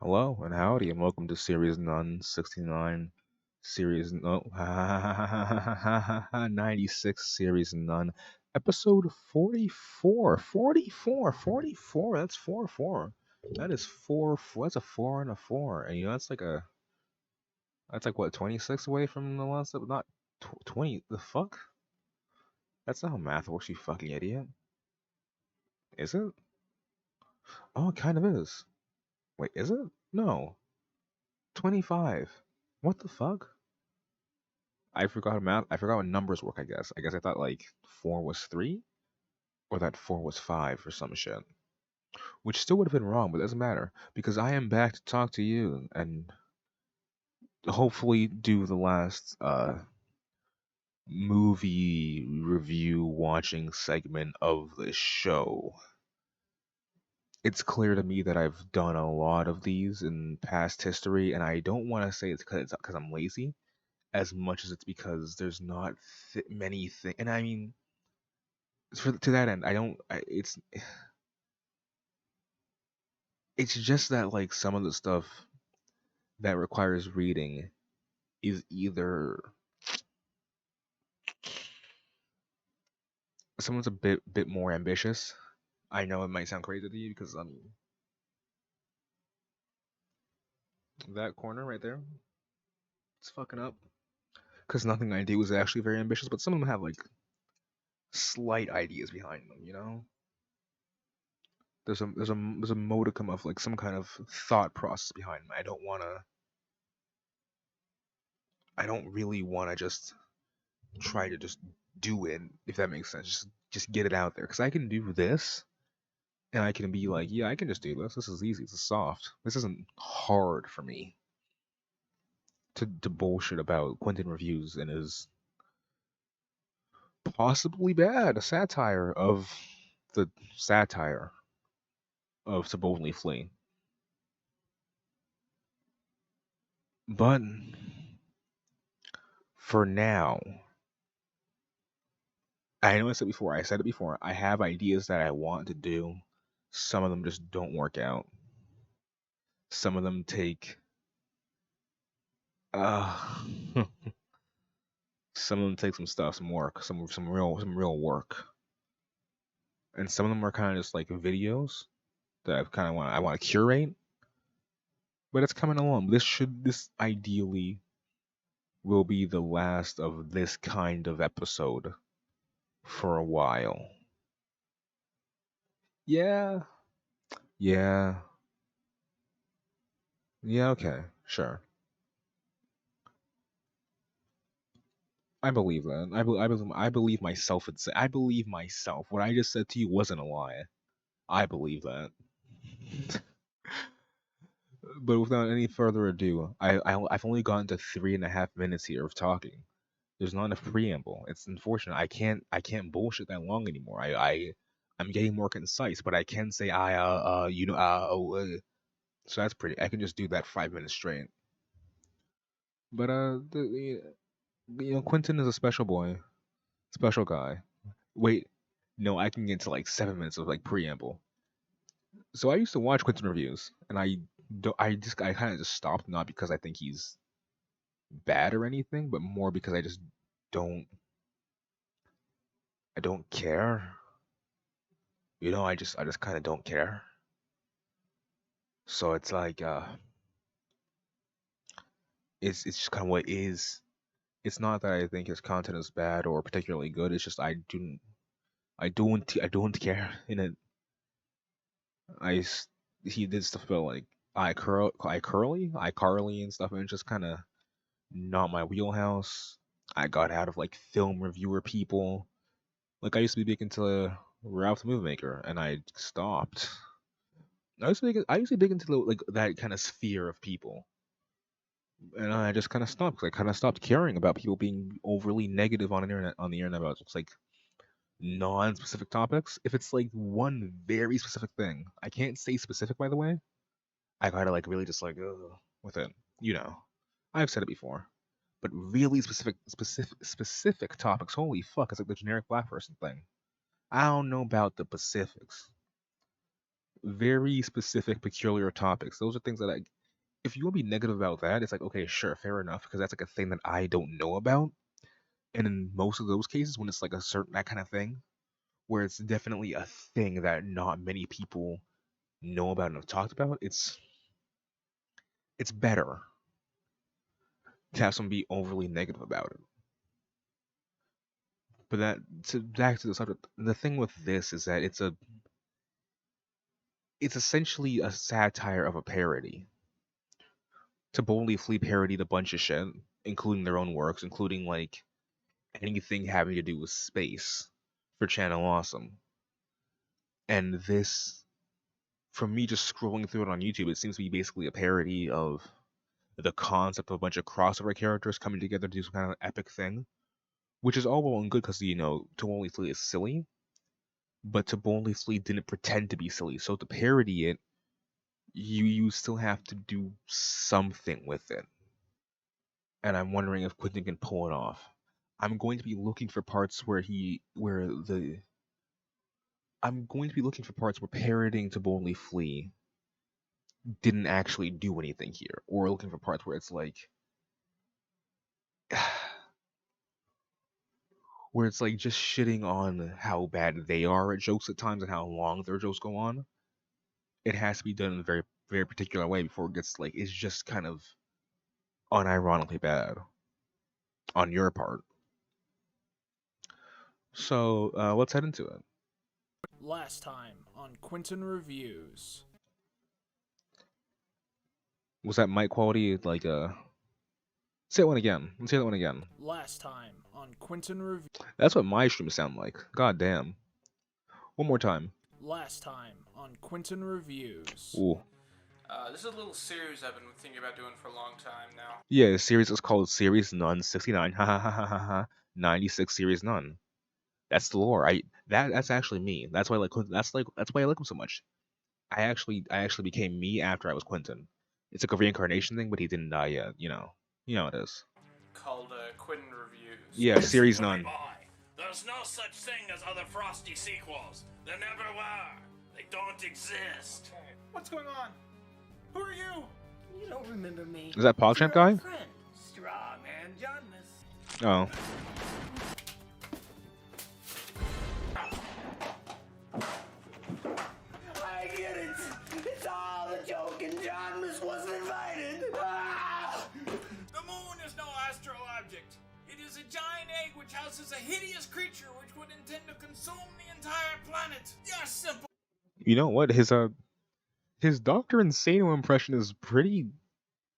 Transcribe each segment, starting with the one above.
Hello and howdy, and welcome to Series None 69, Series No 96, Series None, Episode 44. 44, 44. That's 4 4. That is 4 4. That's a 4 and a 4. And that's like what, 26 away from the last episode? Not 20. The fuck? That's not how math works, you fucking idiot. Is it? Oh, it kind of is. Wait, is it? No. 25. What the fuck? I forgot math. I forgot what numbers work. I guess I thought like 4 was 3, or that 4 was 5, or some shit. Which still would have been wrong, but it doesn't matter because I am back to talk to you and hopefully do the last movie review watching segment of the show. It's clear to me that I've done a lot of these in past history, and I don't want to say it's because I'm lazy, as much as it's because there's not many things. And I mean, to that end, I don't. It's just that like some of the stuff that requires reading is either someone's a bit more ambitious. I know it might sound crazy to you because I mean that corner right there, it's fucking up. Because nothing I do is actually very ambitious, but some of them have like slight ideas behind them. There's a modicum of like some kind of thought process behind them. I don't really want to just try to just do it, if that makes sense. Just get it out there because I can do this, and I can be like, yeah, I can just do this. This is easy. This is soft. This isn't hard for me to bullshit about Quinton reviews and his possibly bad the satire of supposedly flee. But for now, I know I said it before, I have ideas that I want to do. Some of them just don't work out. Some of them take uh some of them take some stuff, some work, some real work. And some of them are kind of just like videos that I want to curate, but it's coming along. This ideally will be the last of this kind of episode for a while. Yeah, yeah, yeah. Okay, sure. I believe that. I believe myself. I believe myself. What I just said to you wasn't a lie. I believe that. But without any further ado, I've only gotten to 3.5 minutes here of talking. There's not enough preamble. It's unfortunate. I can't bullshit that long anymore. I'm getting more concise, but I can say so that's pretty. I can just do that 5 minutes straight. But Quentin is a special boy, special guy. Wait, no, I can get to like 7 minutes of like preamble. So I used to watch Quentin reviews, and I kind of just stopped, not because I think he's bad or anything, but more because don't I don't care. I just kind of don't care. So it's like it's just kind of what it is. It's not that I think his content is bad or particularly good. It's just I don't care. In it, I s- he did stuff about like iCarly and stuff, and it's just kind of not my wheelhouse. I got out of like film reviewer people. Like I used to be big into Ralph the Movie Maker, and I stopped. I used to be big into like that kind of sphere of people, and I just kind of stopped because I kind of stopped caring about people being overly negative on the internet about just like non-specific topics. If it's like one very specific thing, I can't say specific by the way. I gotta like really just like ugh, with it. You know, I've said it before, but really specific topics. Holy fuck! It's like the generic black person thing. I don't know about the specifics. Very specific, peculiar topics. Those are things that if you want to be negative about that, it's like, okay, sure, fair enough, because that's like a thing that I don't know about. And in most of those cases, when it's like a certain that kind of thing, where it's definitely a thing that not many people know about and have talked about, it's better to have someone be overly negative about it. But back to the subject, the thing with this is that it's essentially a satire of a parody. To boldly flee parodied a bunch of shit, including their own works, including like anything having to do with space for Channel Awesome. And this, from me just scrolling through it on YouTube, it seems to be basically a parody of the concept of a bunch of crossover characters coming together to do some kind of epic thing, which is all well and good because, To Boldly Flee is silly, but To Boldly Flee didn't pretend to be silly. So to parody it, you still have to do something with it. And I'm wondering if Quinton can pull it off. I'm going to be looking for parts where I'm going to be looking for parts where parroting To Boldly Flee didn't actually do anything here, or looking for parts where it's like, just shitting on how bad they are at jokes at times and how long their jokes go on. It has to be done in a very, very particular way before it gets like it's just kind of unironically bad on your part. So let's head into it. Last time on Quinton Reviews. Was that mic quality like say that one again? Let's hear that one again. Last time on Quinton Reviews. That's what my streams sound like. God damn. One more time. Last time on Quinton Reviews. Ooh. This is a little series I've been thinking about doing for a long time now. Yeah, the series is called Series None 69HAHAHAHAH69S Series None. That's the lore. That's actually me. That's why I like that's why I like him so much. I actually became me after I was Quinton. It's like a reincarnation thing, but he didn't die yet. You know how it is. Called Quinton Reviews. Yeah, Series None. Boy, there's no such thing as other Frosty sequels. There never were. They don't exist. What's going on? Who are you? You don't remember me. Is that PogChamp guy? Friend, Straw Man Johnmas. Oh. I get it. It's all a joke, and Johnmas wasn't invited. The moon is no astral object. It is a giant egg which houses a hideous creature which would intend to consume the entire planet. You're simple. You know what? His Dr. Insano impression is pretty.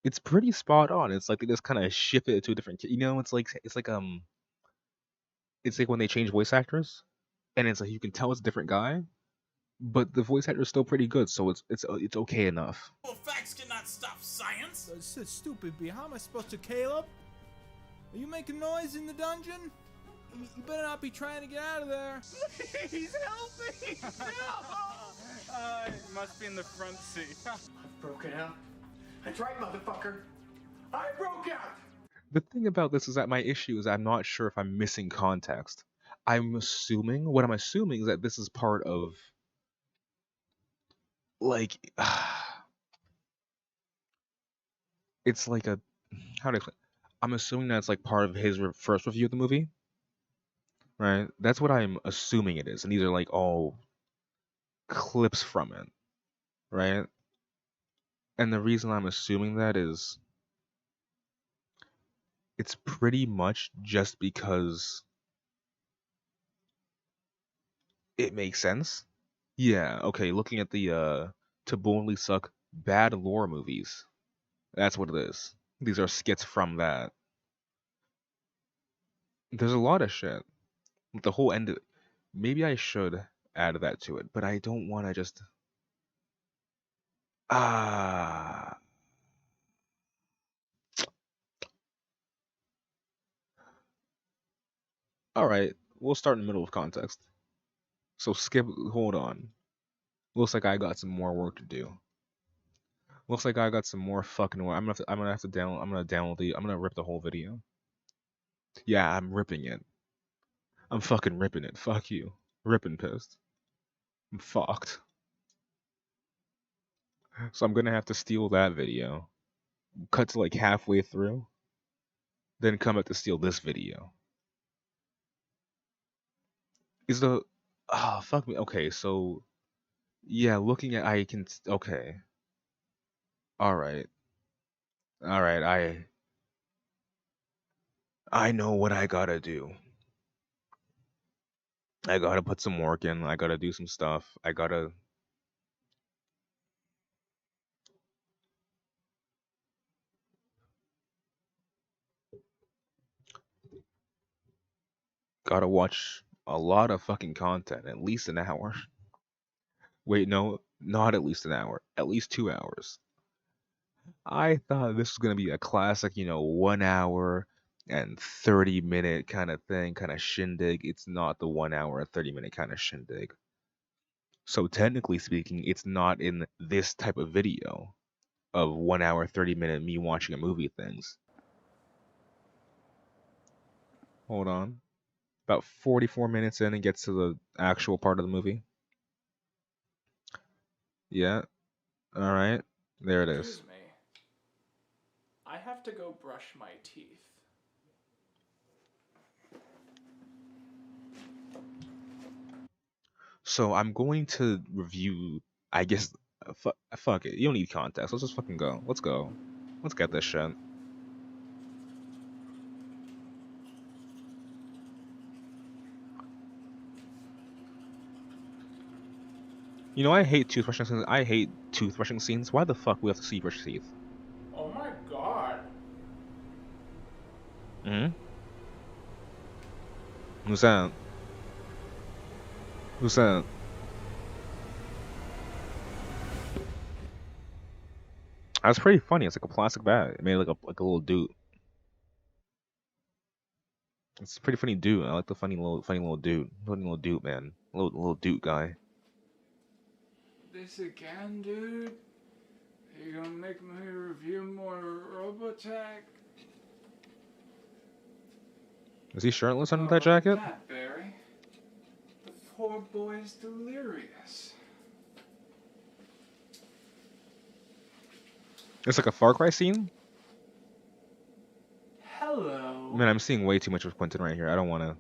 It's pretty spot on. It's like they just kind of shift it to a different. It's like when they change voice actors, and it's like you can tell it's a different guy, but the voice actor is still pretty good, so it's okay enough. Well, facts cannot stop science. That's so stupid, B. How am I supposed to, Caleb? Are you making noise in the dungeon? You better not be trying to get out of there. Please help me. It must be in the front seat. Broken out. That's right, motherfucker. I broke out. The thing about this is that my issue is I'm not sure if I'm missing context. What I'm assuming is that this is part of like it's like a how do I explain? I'm assuming that's like part of his first review of the movie, right? That's what I'm assuming it is, and these are like all clips from it, right? And the reason I'm assuming that is it's pretty much just because it makes sense. Yeah, okay, looking at the To Boldly Suck bad lore movies. That's what it is. These are skits from that. There's a lot of shit. The whole end of it. Maybe I should add that to it, but I don't want to just Alright, we'll start in the middle of context. So hold on. Looks like I got some more work to do. Looks like I got some more fucking work. I'm gonna rip the whole video. Yeah, I'm ripping it. I'm fucking ripping it. Fuck you. Ripping pissed. I'm fucked. So I'm gonna have to steal that video cut to like halfway through, then come back to steal this video. Is the fuck me? Okay, so yeah, looking at I can okay. All right. All right. I know what I got to do. I got to put some work in. I got to do some stuff. I got to watch a lot of fucking content, at least an hour. Wait, no, not at least an hour. At least 2 hours. I thought this was going to be a classic, 1 hour and 30-minute kind of thing, kind of shindig. It's not the 1 hour and 30-minute kind of shindig. So technically speaking, it's not in this type of video of 1 hour, 30-minute me watching a movie things. Hold on. About 44 minutes in and gets to the actual part of the movie. Yeah. All right. There it is. Excuse me. I have to go brush my teeth. So I'm going to review, I guess, fuck it. You don't need context. Let's just fucking go. Let's go. Let's get this shit. I hate toothbrushing scenes. I hate toothbrushing scenes. Why the fuck we have to see brush teeth? Oh my god. Who's that? Who's that? That's pretty funny. It's like a plastic bag. It made like a little dude. It's a pretty funny dude. I like the funny little dude. Funny little dude, man. Little dude guy. This again, dude? Are you gonna make me review more Robotech? Is he shirtless under that jacket? That, Barry. The poor boy's delirious. It's like a Far Cry scene? Hello. Man, I'm seeing way too much of Quinton right here. I don't want to.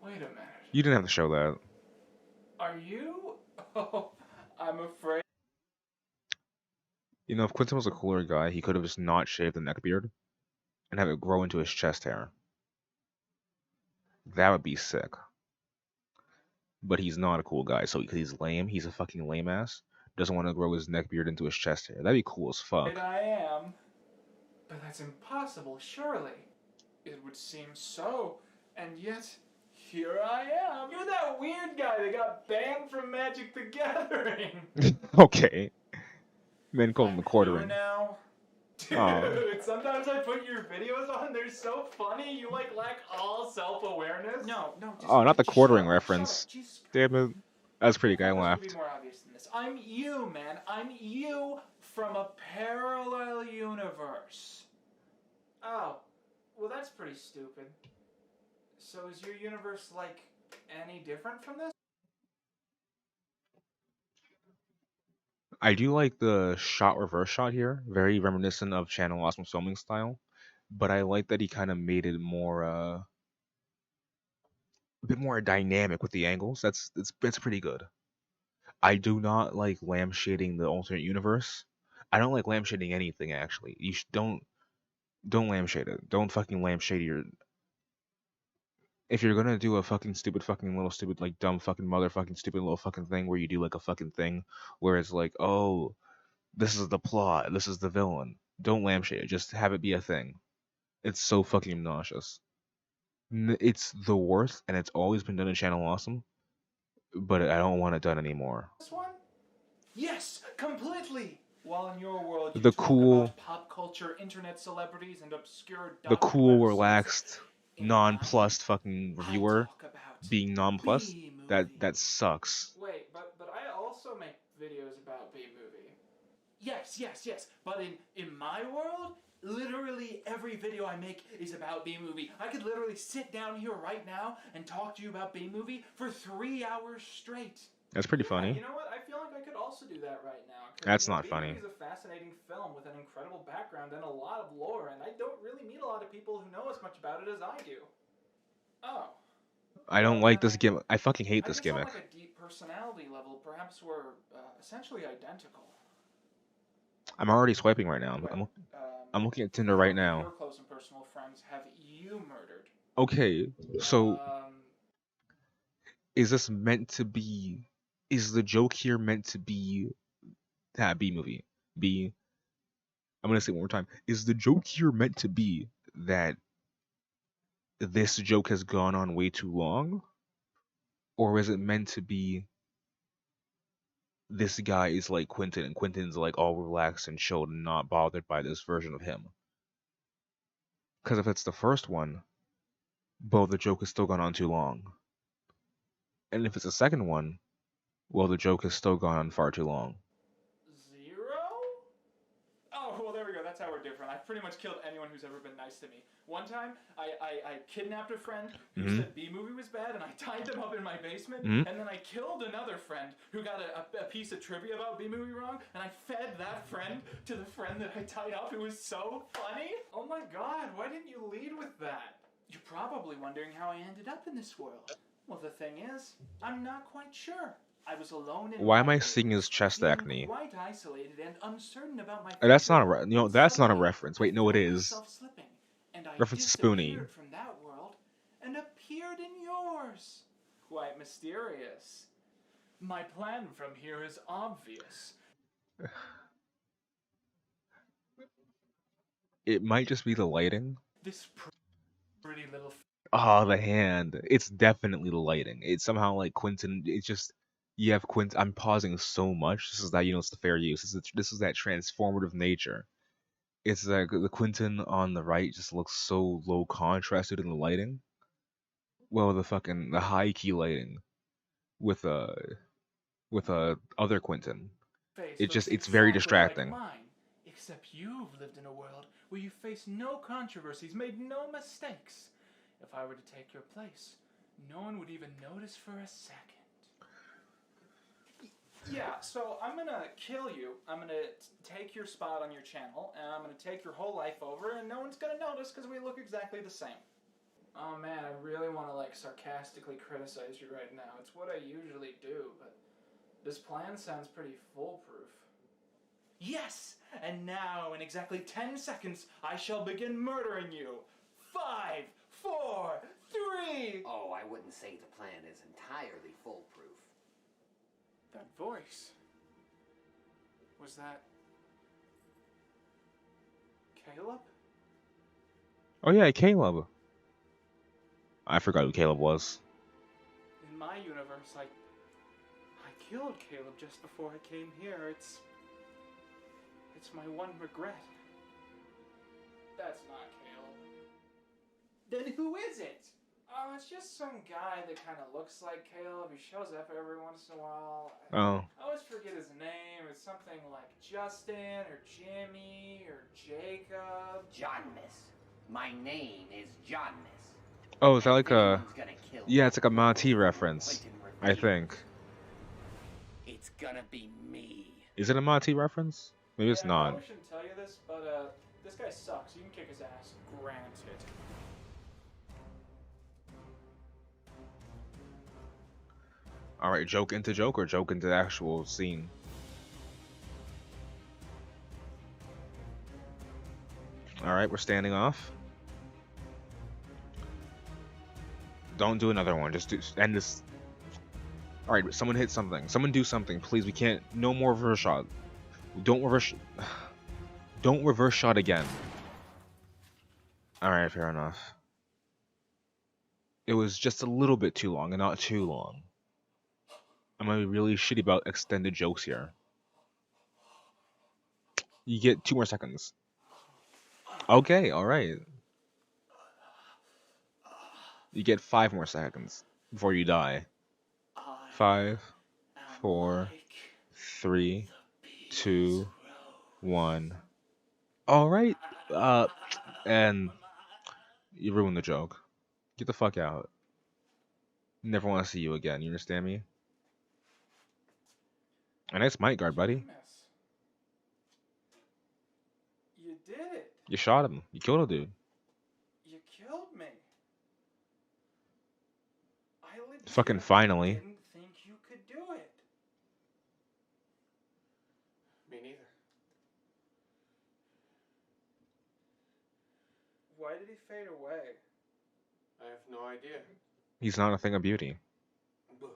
Wait a minute. You didn't have to show that. Are you? Oh, I'm afraid. If Quinton was a cooler guy, he could have just not shaved the neckbeard and have it grow into his chest hair. That would be sick. But he's not a cool guy, so because he's lame, he's a fucking lame ass. Doesn't want to grow his neckbeard into his chest hair. That'd be cool as fuck. I am. But that's impossible, surely. It would seem so. And yet, here I am. You're that weird guy that got banned from Magic the Gathering. Okay. Men call him the I'm quartering. here now. Dude, Oh. sometimes I put your videos on. They're so funny. You lack all self-awareness. No. Oh, not the quartering shut up, reference. shut up, just- Damn it. That's pretty guy This would laughed. be more obvious than this. I'm you, man. I'm you from a parallel universe. Oh, well, that's pretty stupid. So is your universe, like, any different from this? I do like the shot reverse shot here. Very reminiscent of Channel Awesome filming style. But I like that he kind of made it more a bit more dynamic with the angles. That's pretty good. I do not like lampshading the alternate universe. I don't like lampshading anything actually. You don't lampshade it. Don't fucking lampshade your. If you're gonna do a fucking stupid fucking little stupid like dumb fucking motherfucking stupid little fucking thing where you do like a fucking thing where it's like, oh, this is the plot, this is the villain. Don't lampshade it. Just have it be a thing. It's so fucking nauseous. It's the worst, and it's always been done in Channel Awesome. But I don't want it done anymore. This one? Yes, completely. While in your world, you The talk cool, about pop culture, internet celebrities, and obscure the dark cool, web relaxed, sources. In nonplussed fucking mine, I reviewer talk about being nonplussed. B-movie. That sucks. Wait, but I also make videos about B-movie. Yes. But in my world, literally every video I make is about B-movie. I could literally sit down here right now and talk to you about B-movie for 3 hours straight. That's pretty funny. You know what? I feel like I could also do that right now. That's not funny. B-movie is a fascinating film with an incredible background and a lot of lore, and I don't really meet a lot of people who know as much about it as I do. Oh. I don't like this gimmick. I fucking hate I this guess on gimmick. like a deep personality level, perhaps we're essentially identical. I'm already swiping right now. Well, I'm looking at Tinder right how many of now. your close and personal friends have you murdered? Okay, so Um, is this meant to be? Is the joke here meant to be that B movie? B. I'm gonna say it one more time. Is the joke here meant to be that this joke has gone on way too long, or is it meant to be this guy is like Quinton and Quinton's like all relaxed and chilled and not bothered by this version of him? Because if it's the first one, well, the joke has still gone on too long. And if it's the second one, well, the joke has still gone on far too long. 0? Oh, well, there we go. That's how we're different. I've pretty much killed anyone who's ever been nice to me. One time, I kidnapped a friend who said B-movie was bad, and I tied them up in my basement, and then I killed another friend who got a piece of trivia about B-movie wrong, and I fed that friend to the friend that I tied up. It was so funny. Oh my god, why didn't you lead with that? You're probably wondering how I ended up in this world. Well, the thing is, I'm not quite sure. I was alone in Why am my I cave, seeing his chest feeling acne? quite isolated and uncertain about my That's not future, a no. when That's not a suddenly reference. Wait, no, it I felt is. myself slipping, and I Reference to Spoonie. disappeared from that world and appeared in yours. Quite mysterious. My plan from here is obvious. It might just be the lighting. This pretty little Oh, the hand. It's definitely the lighting. It's somehow like Quinton. It's just you have Quinton. I'm pausing so much. This is that it's the fair use. This is that transformative nature. It's like the Quinton on the right just looks so low contrasted in the lighting. Well, the high key lighting with other Quinton. face It's looks very exactly distracting. like mine, except you've lived in a world where you face no controversies, made no mistakes. If I were to take your place, no one would even notice for a second. Yeah, so I'm gonna kill you. I'm gonna take your spot on your channel, and I'm gonna take your whole life over, and no one's gonna notice because we look exactly the same. Oh man, I really want to like sarcastically criticize you right now. It's what I usually do, but this plan sounds pretty foolproof. Yes! And now, in exactly 10 seconds, I shall begin murdering you. 5, 4, 3... Oh, I wouldn't say the plan is entirely foolproof. That voice... Was that... Caleb? Oh yeah, Caleb. I forgot who Caleb was. In my universe, I killed Caleb just before I came here. It's my one regret. That's not Caleb. Then who is it? Oh, it's just some guy that kind of looks like Caleb. He shows up every once in a while. Oh. I always forget his name. It's something like Justin or Jimmy or Jacob. Johnmas. My name is Johnmas. Oh, is that like a? Anyone's gonna kill Yeah, me. it's like a Monty reference. Quinton I reveals. think. It's gonna be me. Is it a Monty reference? Maybe it's I not. probably shouldn't tell you this, but this guy sucks. You can kick his ass. Granted. All right, joke into joke or joke into the actual scene. All right, we're standing off. Don't do another one. Just end this. All right, someone hit something. Someone do something, please. We can't. No more reverse shot. Don't reverse. Don't reverse shot again. All right, fair enough. It was just a little bit too long, and not too long. I'm gonna be really shitty about extended jokes here. You get 2 more seconds. Okay, all right. You get 5 more seconds before you die. 5, 4, 3, 2, 1. All right. And you ruined the joke. Get the fuck out. Never want to see you again. You understand me? A nice mic guard, buddy. You You shot him. You killed a dude. You killed me. I Fucking legitimately finally. didn't think you could do it. Me neither. Why did he fade away? I have no idea. He's not a thing of beauty. Blah.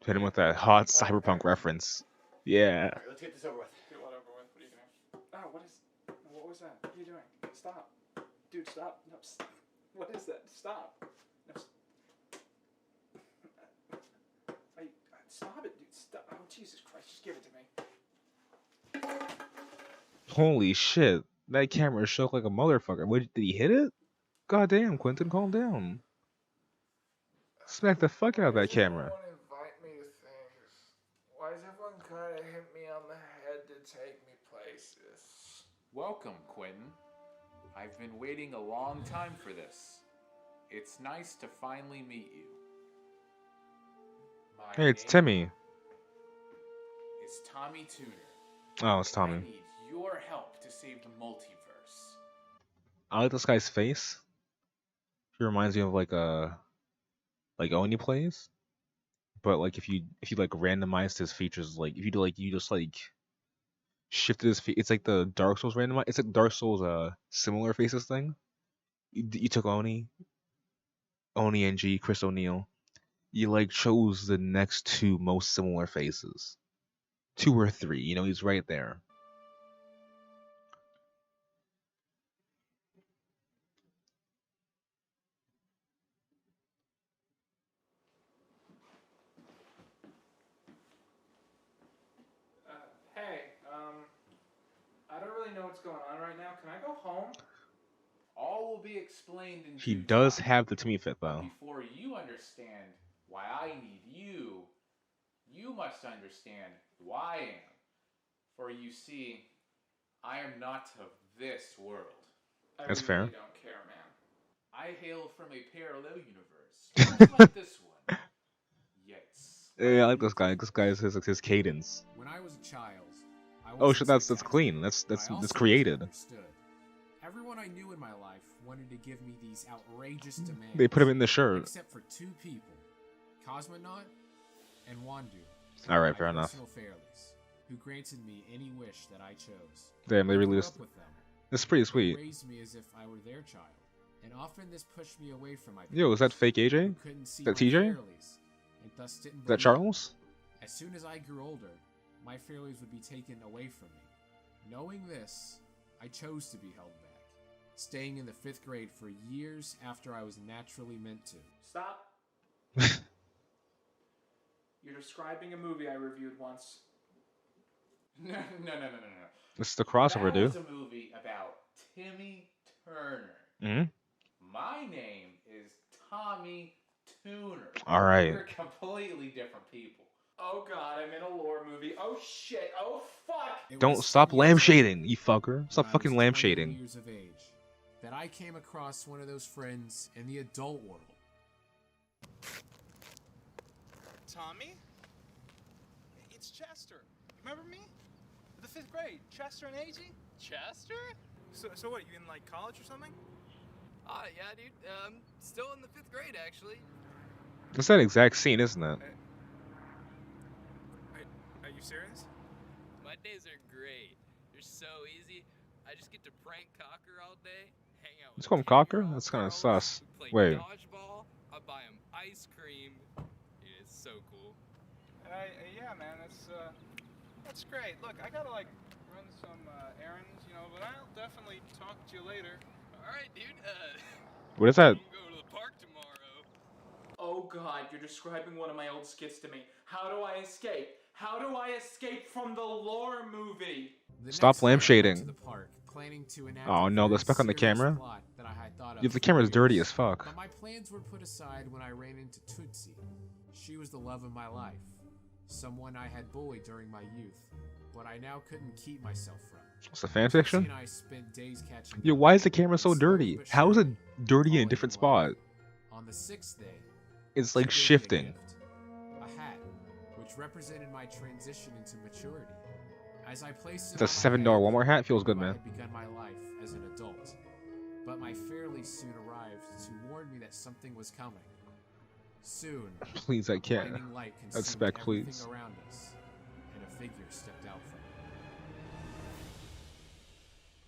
Hit him with that hot cyberpunk reference. Yeah. Alright, let's get this over with. Get what over with. What are you doing? Oh, what was that? What are you doing? Stop. Dude, stop. No, stop. What is that? Stop. No, stop it, dude. Stop. Oh, Jesus Christ. Just give it to me. Holy shit. That camera shook like a motherfucker. Did he hit it? God damn, Quinton, calm down. Smack the fuck out of that camera. Why does everyone invite me to things? Why does everyone kind of hit me on the head to take me places? Welcome, Quinton. I've been waiting a long time for this. It's nice to finally meet you. My Hey, it's name Timmy. is Tommy Tuner. Oh, it's I Tommy. need your help to save the multiverse. I like this guy's face. He reminds me of like Oni plays. But like if you like randomized his features, like if you do like you just like shifted his it's like the Dark Souls randomize. It's like Dark Souls similar faces thing. You took Oni NG, Chris O'Neill. You like chose the next two most similar faces. 2 or 3, you know, he's right there. Hey, I don't really know what's going on right now. Can I go home? All will be explained in He due does time. have the Timmy fit But though. before you understand why I need you, you must understand who I am. For you see, I am not of this world. I That's really fair. don't care, man. I hail from a parallel universe, just like this one. Yet Yeah, I like slightly this guy. This guy is his cadence. When I was a child, I Oh wasn't shit, that's spectacular, clean. but I That's also created. understood. Everyone I knew in my life wanted to give me these outrageous demands. They put him in the shirt. Except for 2 people, Cosmonaut and Wandu. Alright, my fair enough. personal fairlies, who granted me any wish that I chose. Damn, they I grew released. up with them. That's pretty They sweet. raised me as if I were their child, and often this pushed me away from my Yo, is that parents, fake AJ? who couldn't see Is that my TJ? fairlies, and thus didn't Is that believe me. Charles? As soon as I grew older, my fairlies would be taken away from me. Knowing this, I chose to be held back, staying in the 5th grade for years after I was naturally meant to. Stop. You're describing a movie I reviewed once. No. This is the crossover, That dude. was a movie about Timmy Turner. Hmm. My name is Tommy Tuner. Alright. We're completely different people. Oh god, I'm in a lore movie. Oh shit. Oh fuck. It Don't was stop 10 years lampshading, you fucker. when Stop I fucking was 21 lampshading. years of age, that I came across one of those friends in the adult world. Tommy? It's Chester. Remember me? The 5th grade. Chester and AG? Chester? So what, you in like college or something? Yeah, dude. Still in the 5th grade, actually. It's that exact scene, isn't it? Are you serious? My days are great. They're so easy. I just get to prank Cocker all day, hang out Let's with call him Cocker? 10-year-old That's kinda girls, sus. we play Wait. dodgeball. I buy him ice cream. It's so cool. Yeah, man, that's great. Look, I gotta like run some errands, you know, but I'll definitely talk to you later. All right, dude. What is that? We'll go to the park tomorrow. Oh god, you're describing one of my old skits to me. How do I escape? How do I escape from the lore movie? The Stop next day I went lampshading. to the park, planning to enact Oh a no, very the speck on the serious camera? plot that I had thought of Yeah, the for camera's dirty years. as fuck. But my plans were put aside when I ran into Tootsie. She was the love of my life, someone I had bullied during my youth, but I now couldn't keep myself from. It's a fan Tootsie fiction? and I spent days catching Yo, up, why is the camera so and slowly dirty? but How is it surely dirty in a falling different in love. spot? On the 6th day, It's she like gave me a shifting. gift, a hat, which represented my transition into maturity. As I placed it It's a on my $7 head, Walmart hat. Feels I good, knew I man. had begun my life as an adult, but my fairly soon arrived to warn me that something was coming. Soon, Please, I a can't blinding light consumed expect, everything please. around us, and a figure stepped out from it.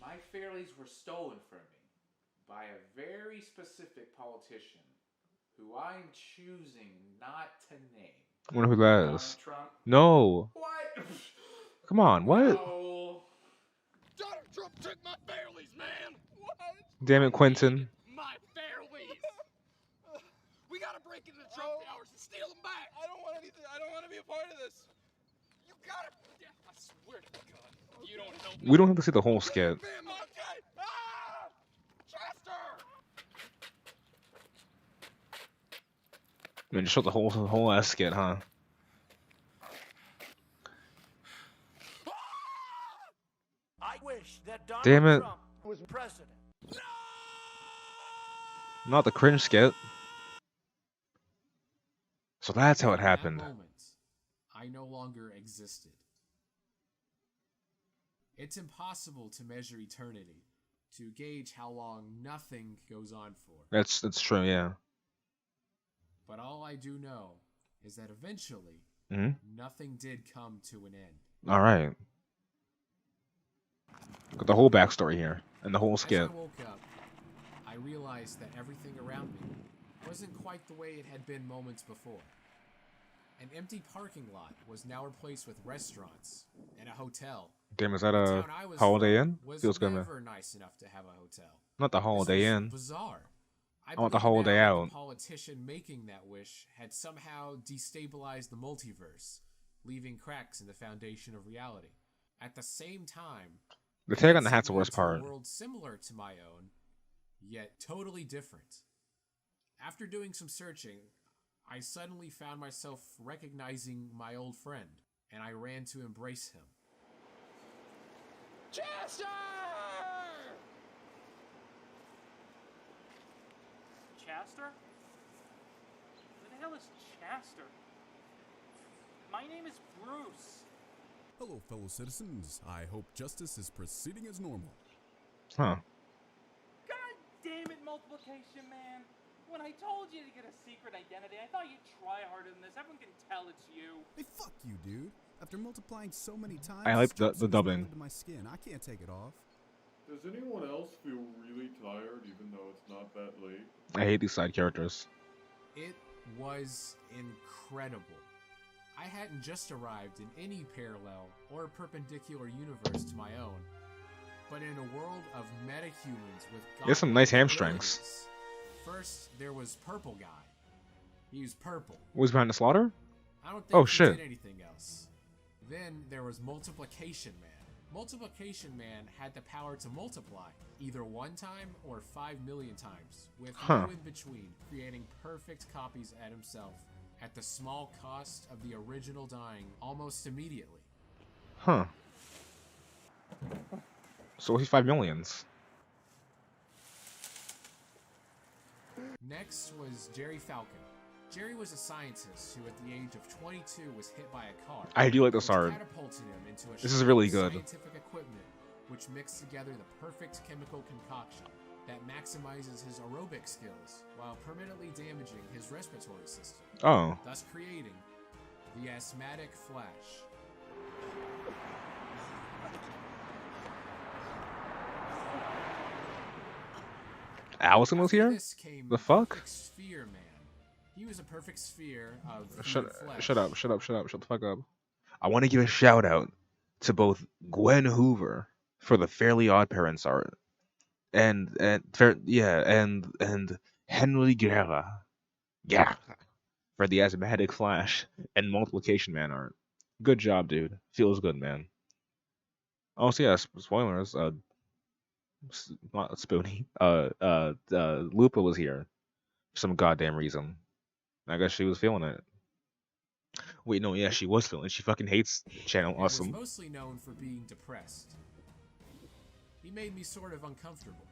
My fairlies were stolen from me by a very specific politician who I'm choosing not to name. I wonder who that Donald is. Trump? No. What? Come on, what? No. Donald Trump took my fairlies, man! What? Damn it, Quinton. My fairlies! We gotta break into the Trump towers and steal them back! I don't want anything. I don't want to be a part of this. You gotta... I swear to God, you don't help me. We don't have to see the whole skit. Okay! Ah! Chester! I mean, just show the whole ass skit, huh? I wish that Donald Damn it. Trump was president. Not the cringe skit. So that's how it In that happened. moment, I no longer existed. It's impossible to measure eternity, to gauge how long nothing goes on for. That's true, yeah. But all I do know is that eventually, nothing did come to an end. All right. Got the whole backstory here and the whole skit. As I woke up, I realized that everything around me wasn't quite the way it had been moments before. An empty parking lot was now replaced with restaurants and a hotel. Damn, is that The a town I was Holiday from Inn? was Feels good, man. never nice enough to have a hotel. Not the Holiday This was Inn. bizarre. I want the believe Holiday now that Out. The politician making that wish had somehow destabilized the multiverse, leaving cracks in the foundation of reality. At the same time, The tag on the it hat's the sent me worst into a part. world similar to my own, yet totally different. After doing some searching, I suddenly found myself recognizing my old friend, and I ran to embrace him. Chester! Chester? Who the hell is Chester? My name is Bruce. Hello, fellow citizens. I hope justice is proceeding as normal. Huh. God damn it, multiplication man. When I told you to get a secret identity, I thought you'd try harder than this. Everyone can tell it's you. Hey, fuck you, dude. After multiplying so many times, I like the jumpsuit's dubbing. welded to my skin. I can't take it off. Does anyone else feel really tired even though it's not that late? I hate these side characters. It was incredible. I hadn't just arrived in any parallel or perpendicular universe to my own, but in a world of metahumans with There's some nice godlike hamstrings. abilities. First, there was Purple Guy. He was purple. Was behind the slaughter? I don't think Oh, he shit. did anything else. Then there was Multiplication Man. Multiplication Man had the power to multiply, either one time or 5 million times, with no in between, creating perfect copies at himself, at the small cost of the original dying almost immediately. Huh. So he's 5 millions. Next was Jerry Falcon. Jerry was a scientist who at the age of 22 was hit by a car. I do like this which art. catapulted him into a This is shell really of good. Scientific equipment which mixed together the perfect chemical concoction that maximizes his aerobic skills while permanently damaging his respiratory system. Oh. Thus creating the asthmatic Flash. Allison was After here? this came The fuck? Perfect Sphere Man. He was a perfect sphere of Shut human flesh. shut the fuck up. I want to give a shout out to both Gwen Hoover for the Fairly Odd Parents art, and Henry Guerra, for the Asthmatic Flash and Multiplication Man art. Good job, dude. Feels good, man. Oh, so yeah, spoilers. Not Spoonie. Lupa was here for some goddamn reason. I guess she was feeling it. Wait, no, yeah, she was feeling it. She fucking hates Channel And was Awesome. mostly known for being depressed. He made me sort of uncomfortable.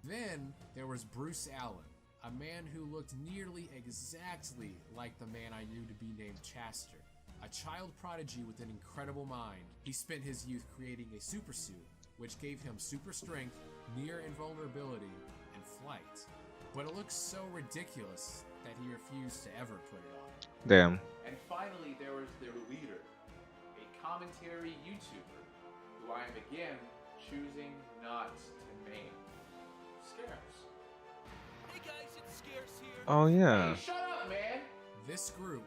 Then there was Bruce Allen, a man who looked nearly exactly like the man I knew to be named Chester. A child prodigy with an incredible mind, he spent his youth creating a super suit, which gave him super strength, near invulnerability, and flight. But it looks so ridiculous that he refused to ever put it on. Damn. And finally, there was their leader, a commentary YouTuber, who I am again choosing not to name. Scarce. Hey guys, it's Scarce here. Oh yeah. Hey, shut up, man! This group,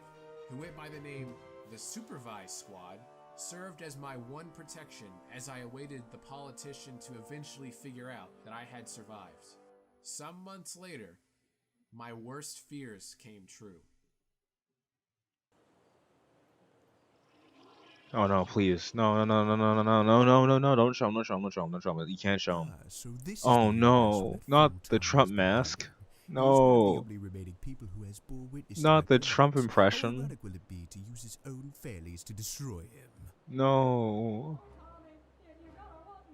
who went by the name the Supervised Squad, served as my one protection as I awaited the politician to eventually figure out that I had survived. Some months later, my worst fears came true. Oh no, please. No, no, no, no, no, no, no, no, no, no, don't show him, don't show him, don't show him, don't show him. You can't show him. So this Oh is the no, not the Trump mask. No. People who has bore witness Not the to Trump How impression. erratic will it be to use his own fairlies to destroy him? No.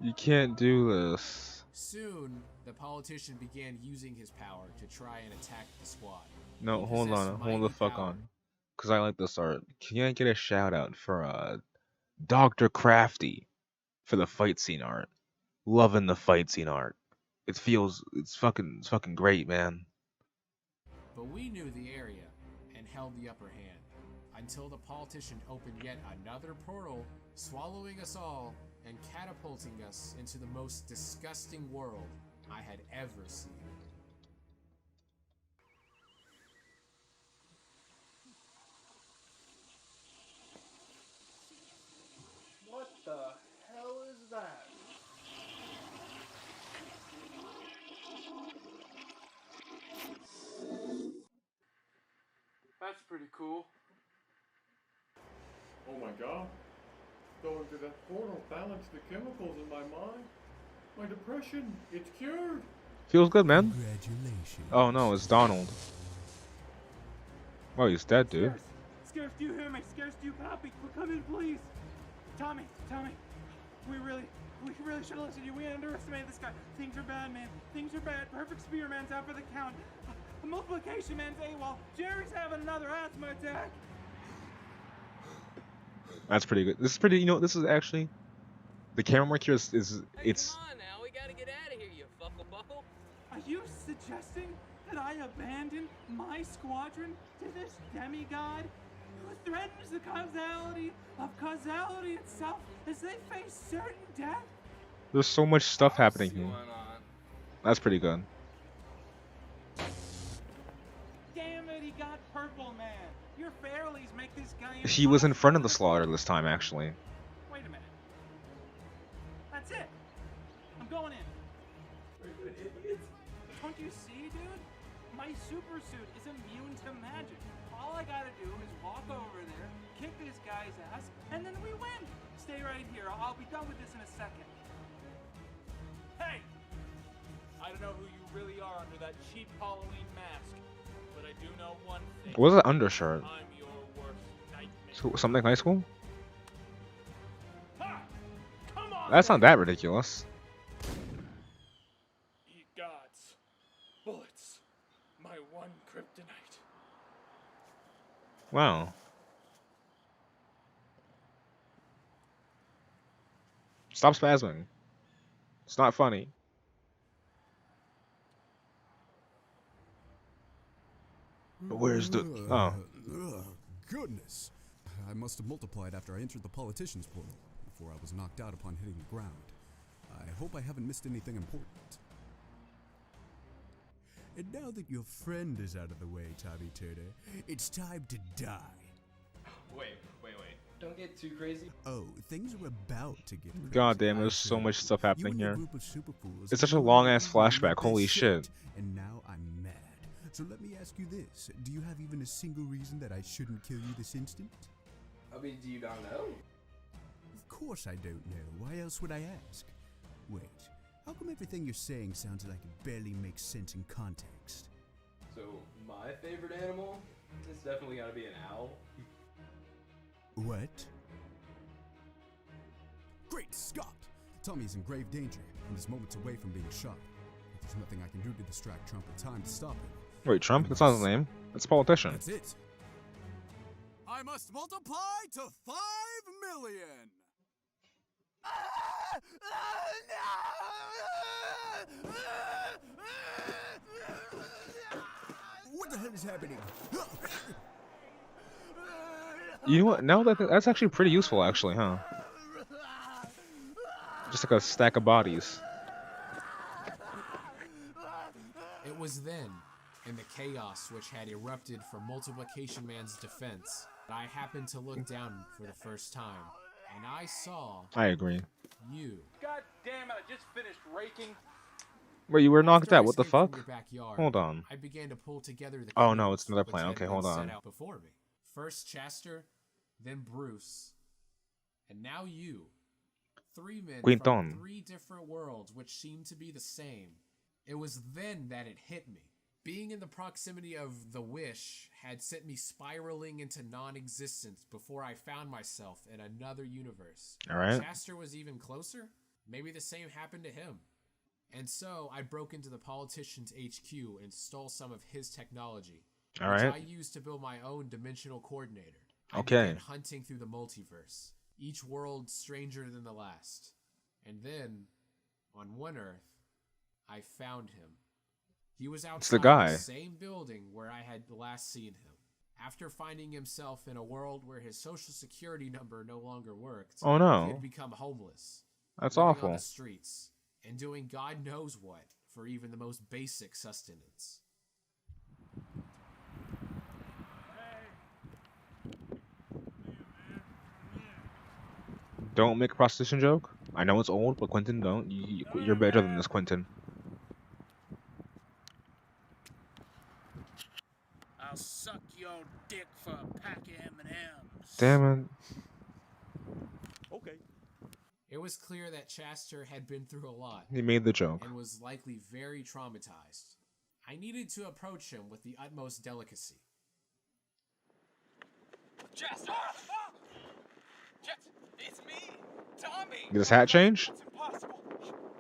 You can't do this. Soon, the politician began using his power to try and attack the squad. No, He hold possessed on, hold the mighty fuck power. on. Cause I like this art. Can I get a shout out for Dr. Crafty for the fight scene art? Loving the fight scene art. It's fucking great, man. But we knew the area and held the upper hand until the politician opened yet another portal, swallowing us all and catapulting us into the most disgusting world I had ever seen. What the hell is that? That's pretty cool. Oh my god. Going through that portal balanced the chemicals in my mind. My depression, it's cured. Feels good, man. Congratulations. Oh no, it's Donald. Oh, he's dead, dude. Scarce, do you hear me? Scarce, do you copy? Come in, please. Tommy, we really should have listened to you. We underestimated this guy. Things are bad, man. Things are bad. Perfect Spearman's out for the count. A multiplication man's AWOL. Jerry's having another asthma attack. That's pretty good. This is pretty. You know, this is actually the camera work here is it's. Come on now, we gotta get out of here, you fuckle buckle. Are you suggesting that I abandon my squadron to this demigod who threatens the causality of causality itself as they face certain death? There's so much stuff happening here. That's pretty good. Damn it, he got purple, man. Your fairlies make this guy. He was in front of the slaughter this time, actually. Wait a minute. That's it. I'm going in. Very good, idiots. Don't you see, dude? My super suit is immune to magic. All I gotta do is walk over there, kick this guy's ass, and then we win. Stay right here. I'll be done with this in a second. Hey! I don't know who you really are under that cheap Halloween mask, but I do know one thing. What was that undershirt? I'm your worst nightmare. So, something high school? Ha! Come on! That's not that ridiculous. Ye gods. Bullets. My one kryptonite. Wow. Stop spasming. It's not funny. Where's the... Oh. Goodness. I must have multiplied after I entered the politician's portal, before I was knocked out upon hitting the ground. I hope I haven't missed anything important. And now that your friend is out of the way, Tommy Turner, it's time to die. Wait. Don't get too crazy. Oh, things are about to get crazy. God damn, there's so much stuff happening You and here. a group of super fools It's such a are long ass doing flashback. the Holy best shit. And now I'm mad. So let me ask you this. Do you have even a single reason that I shouldn't kill you this instant? I mean, do you not know? Of course I don't know. Why else would I ask? Wait, how come everything you're saying sounds like it barely makes sense in context? So, my favorite animal is definitely gotta be an owl. What? Great Scott! Tommy's in grave danger, and is moments away from being shot. But there's nothing I can do to distract Trump in time to stop him. Wait, Trump? That's not his name. That's a politician. That's it. I I must multiply to 5 million. What the hell is happening? You know what? Now that's actually pretty useful, actually, huh? Just like a stack of bodies. It was then, in the chaos which had erupted from Multiplication Man's defense, that I happened to look down for the first time, and I saw... I agree. You. God damn it, I just finished raking. Wait, you were knocked After I out. What the escaped from fuck? your backyard, Hold on. I began to pull together the Oh no, clues it's another which plan. had Okay, been hold set on. out before me. First Chester, then Bruce, and now you. 3 men Quinton. from 3 different worlds which seemed to be the same. It was then that it hit me. Being in the proximity of the Wish had sent me spiraling into non-existence before I found myself in another universe. Alright. Chester was even closer? Maybe the same happened to him. And so I broke into the politician's HQ and stole some of his technology, which I used to build my own dimensional coordinator. I began hunting through the multiverse, each world stranger than the last. And then, on one Earth, I found him. He was outside the same building where I had last seen him. After finding himself in a world where his social security number no longer worked, Oh no. he had become homeless. That's living awful. on the streets and doing God knows what for even the most basic sustenance. Don't make a prostitution joke. I know it's old, but Quinton, don't. You're better than this, Quinton. I'll suck your dick for a pack of M&Ms. Damn it. Okay. It was clear that Chester had been through a lot. He made the joke. And was likely very traumatized. I needed to approach him with the utmost delicacy. Chester! Jess, it's me, Tommy! Did his hat change? It's impossible.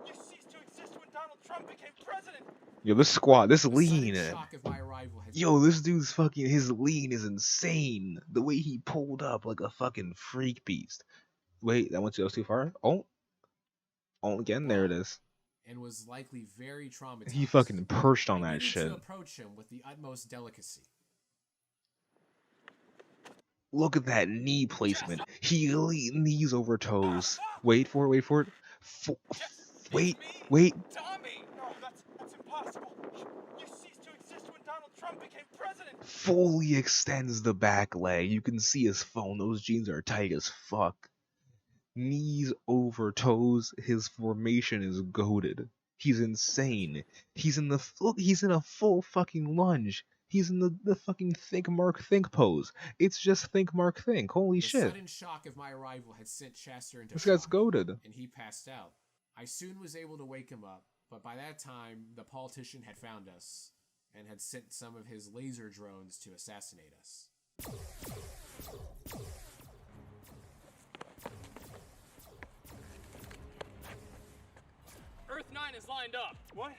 You ceased to exist when Donald Trump became president. Yo, this squad, this lean. Shock of my arrival has Yo, this dude's fucking, his lean is insane. The way he pulled up like a fucking freak beast. Wait, that was too far? Oh. Oh, again, there it is. And was likely very traumatized. He fucking perched on that I shit. needed to approach him with the utmost delicacy. Look at that knee placement. He laid knees over toes. Wait for it, wait for it. Wait. Tommy! No, that's impossible. You ceased to exist when Donald Trump became president. Fully extends the back leg. You can see his phone. Those jeans are tight as fuck. Knees over toes. His formation is goated. He's insane. He's in the look. He's in a full fucking lunge. He's in the fucking think Mark think pose. It's just think Mark think. Holy shit. The sudden shock of my arrival had sent Chester into This guy's shock, goated. and he passed out. I soon was able to wake him up, but by that time the politician had found us and had sent some of his laser drones to assassinate us. Earth 9 is lined up. What?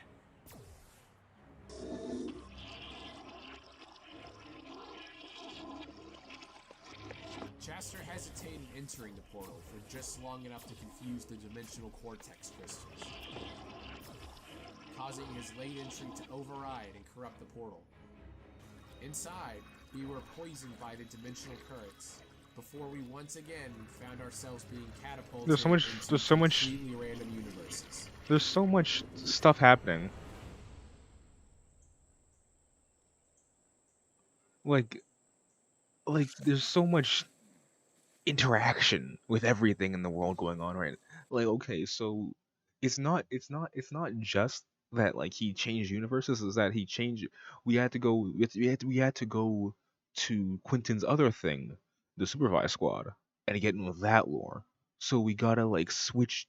Chester hesitated entering the portal for just long enough to confuse the dimensional cortex crystals, causing his late entry to override and corrupt the portal. Inside, we were poisoned by the dimensional currents before we once again found ourselves being catapulted There's so much completely random universes. There's so much stuff happening. Like there's so much interaction with everything in the world going on right. Like, okay, so it's not just that like he changed universes, is that he changed we had to go to Quinton's other thing, the Supervised Squad, and get in with that lore. So we gotta like switch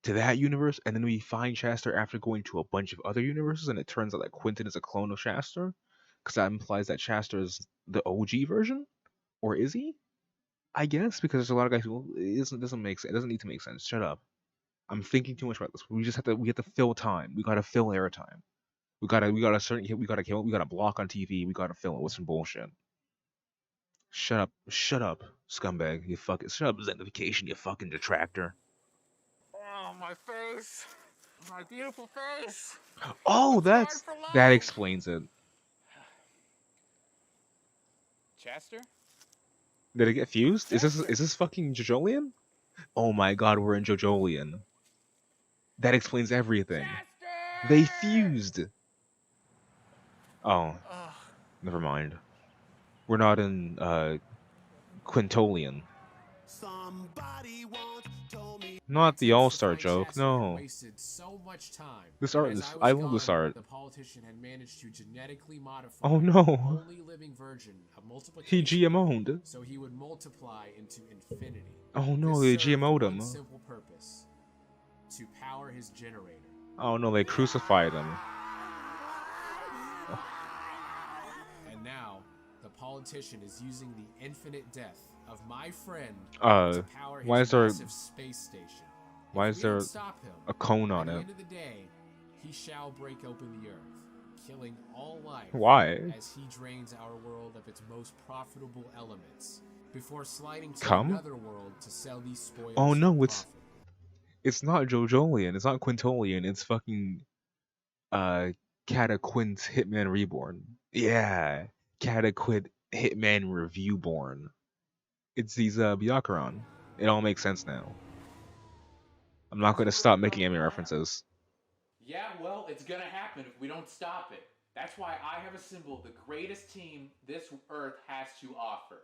to that universe, and then we find Chester after going to a bunch of other universes, and it turns out that Quinton is a clone of Chester, because that implies that Chester is the OG version, or is he? I guess, because there's a lot of guys who doesn't make sense. It doesn't need to make sense. Shut up. I'm thinking too much about this. We have to fill time. We gotta fill airtime. We gotta block on TV. We gotta fill it with some bullshit. Shut up, scumbag. You fucking shut up, Zentification. You fucking detractor. Oh, my face. My beautiful face. Oh, It's scarred for that life. explains it. Chester? Did it get fused? Is this fucking Jojolian? Oh my god, we're in Jojolian. That explains everything. They fused. Oh, never mind. We're not in Quintolian. Not the All-Star joke, no. Wasted so much time. This art As is. I I was love this gone, art. the politician had managed to genetically modify Oh the no. only living version of He multiplication. GMO'd. So he would multiply into infinity. Oh no, This they served GMO'd one him. simple purpose: to power his generator. Oh no, they crucified him. And now, the politician is using the infinite death of my friend Uh, to power his why is there- massive space station. Why If is we don't there stop him, a cone by on the it? end of the day, he shall break open the earth, killing all life. Why? As he drains our world of its most profitable elements, before sliding to Cum? another world to sell these spoils. Oh no, for it's profit. it's not Jojolian. It's not Quintolian. It's fucking Cataquint Hitman Reborn. Yeah, Cataquint Hitman Reviewborn. It's these Byakuran. It all makes sense now. I'm not going to stop making anime references. Yeah, well, it's gonna happen if we don't stop it. That's why I have assembled the greatest team this Earth has to offer.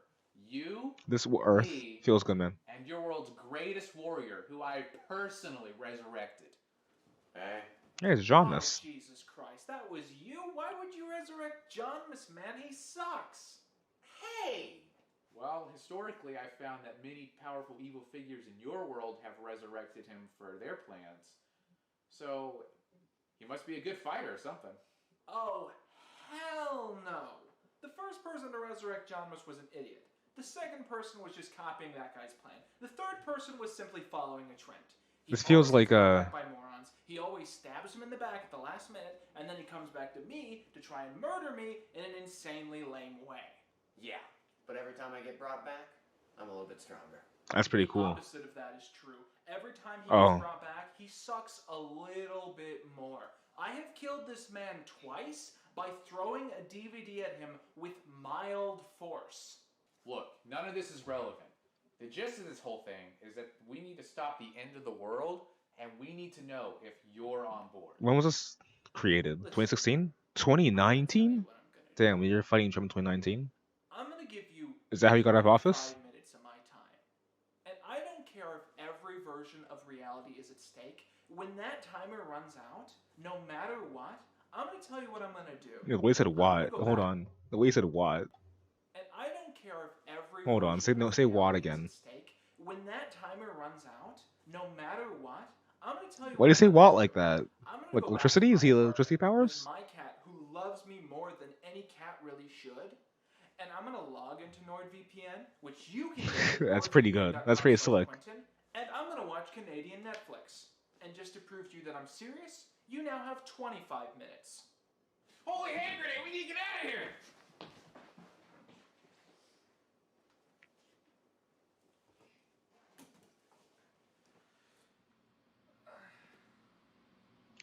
You, This Earth me, feels good, man. and your world's greatest warrior, who I personally resurrected. Hey. Hey, it's Jonas. Oh, Jesus Christ, that was you? Why would you resurrect Jonas, man? He sucks. Hey! Well, historically, I found that many powerful evil figures in your world have resurrected him for their plans. So, he must be a good fighter or something. Oh, hell no. The first person to resurrect Jonas was an idiot. The second person was just copying that guy's plan. The third person was simply following a trend. This feels like Back by morons. He always stabs him in the back at the last minute, and then he comes back to me to try and murder me in an insanely lame way. Yeah, but every time I get brought back, I'm a little bit stronger. That's pretty The cool. opposite of that is true. Every time he Oh. gets brought back, he sucks a little bit more. I have killed this man twice by throwing a DVD at him with mild force. Look, none of this is relevant. The gist of this whole thing is that we need to stop the end of the world, and we need to know if you're on board. When was this created? 2016? 2019? Damn, you're fighting Trump in 2019? I'm gonna give you Is that how you got out of office? 5 minutes of my time. And I don't care if every version of reality is at stake. When that timer runs out, no matter what, I'm gonna tell you what I'm gonna do. Yeah, the way he said what? Hold on. The way he said what? And I don't care if every Hold on. Say no. Say what again? When that timer runs out, no matter what, I'm gonna tell you Why do you say what like that? Like electricity? Is he electricity with powers? my cat who loves me more than any cat really should. And I'm gonna log into NordVPN, which you can get. That's pretty good. That's pretty slick. Quinton, and I'm gonna watch Canadian Netflix. And just to prove to you that I'm serious, you now have 25 minutes. Holy hand grenade, we need to get out of here!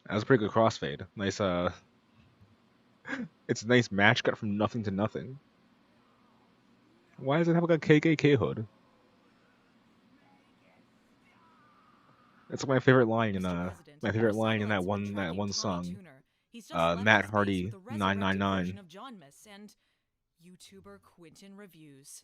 That was a pretty good crossfade. Nice, it's a nice match cut from nothing to nothing. Why does it have like a KKK hood? That's my favorite line in that one song. Matt Hardy 999. Of John Miss and YouTuber Quinton reviews.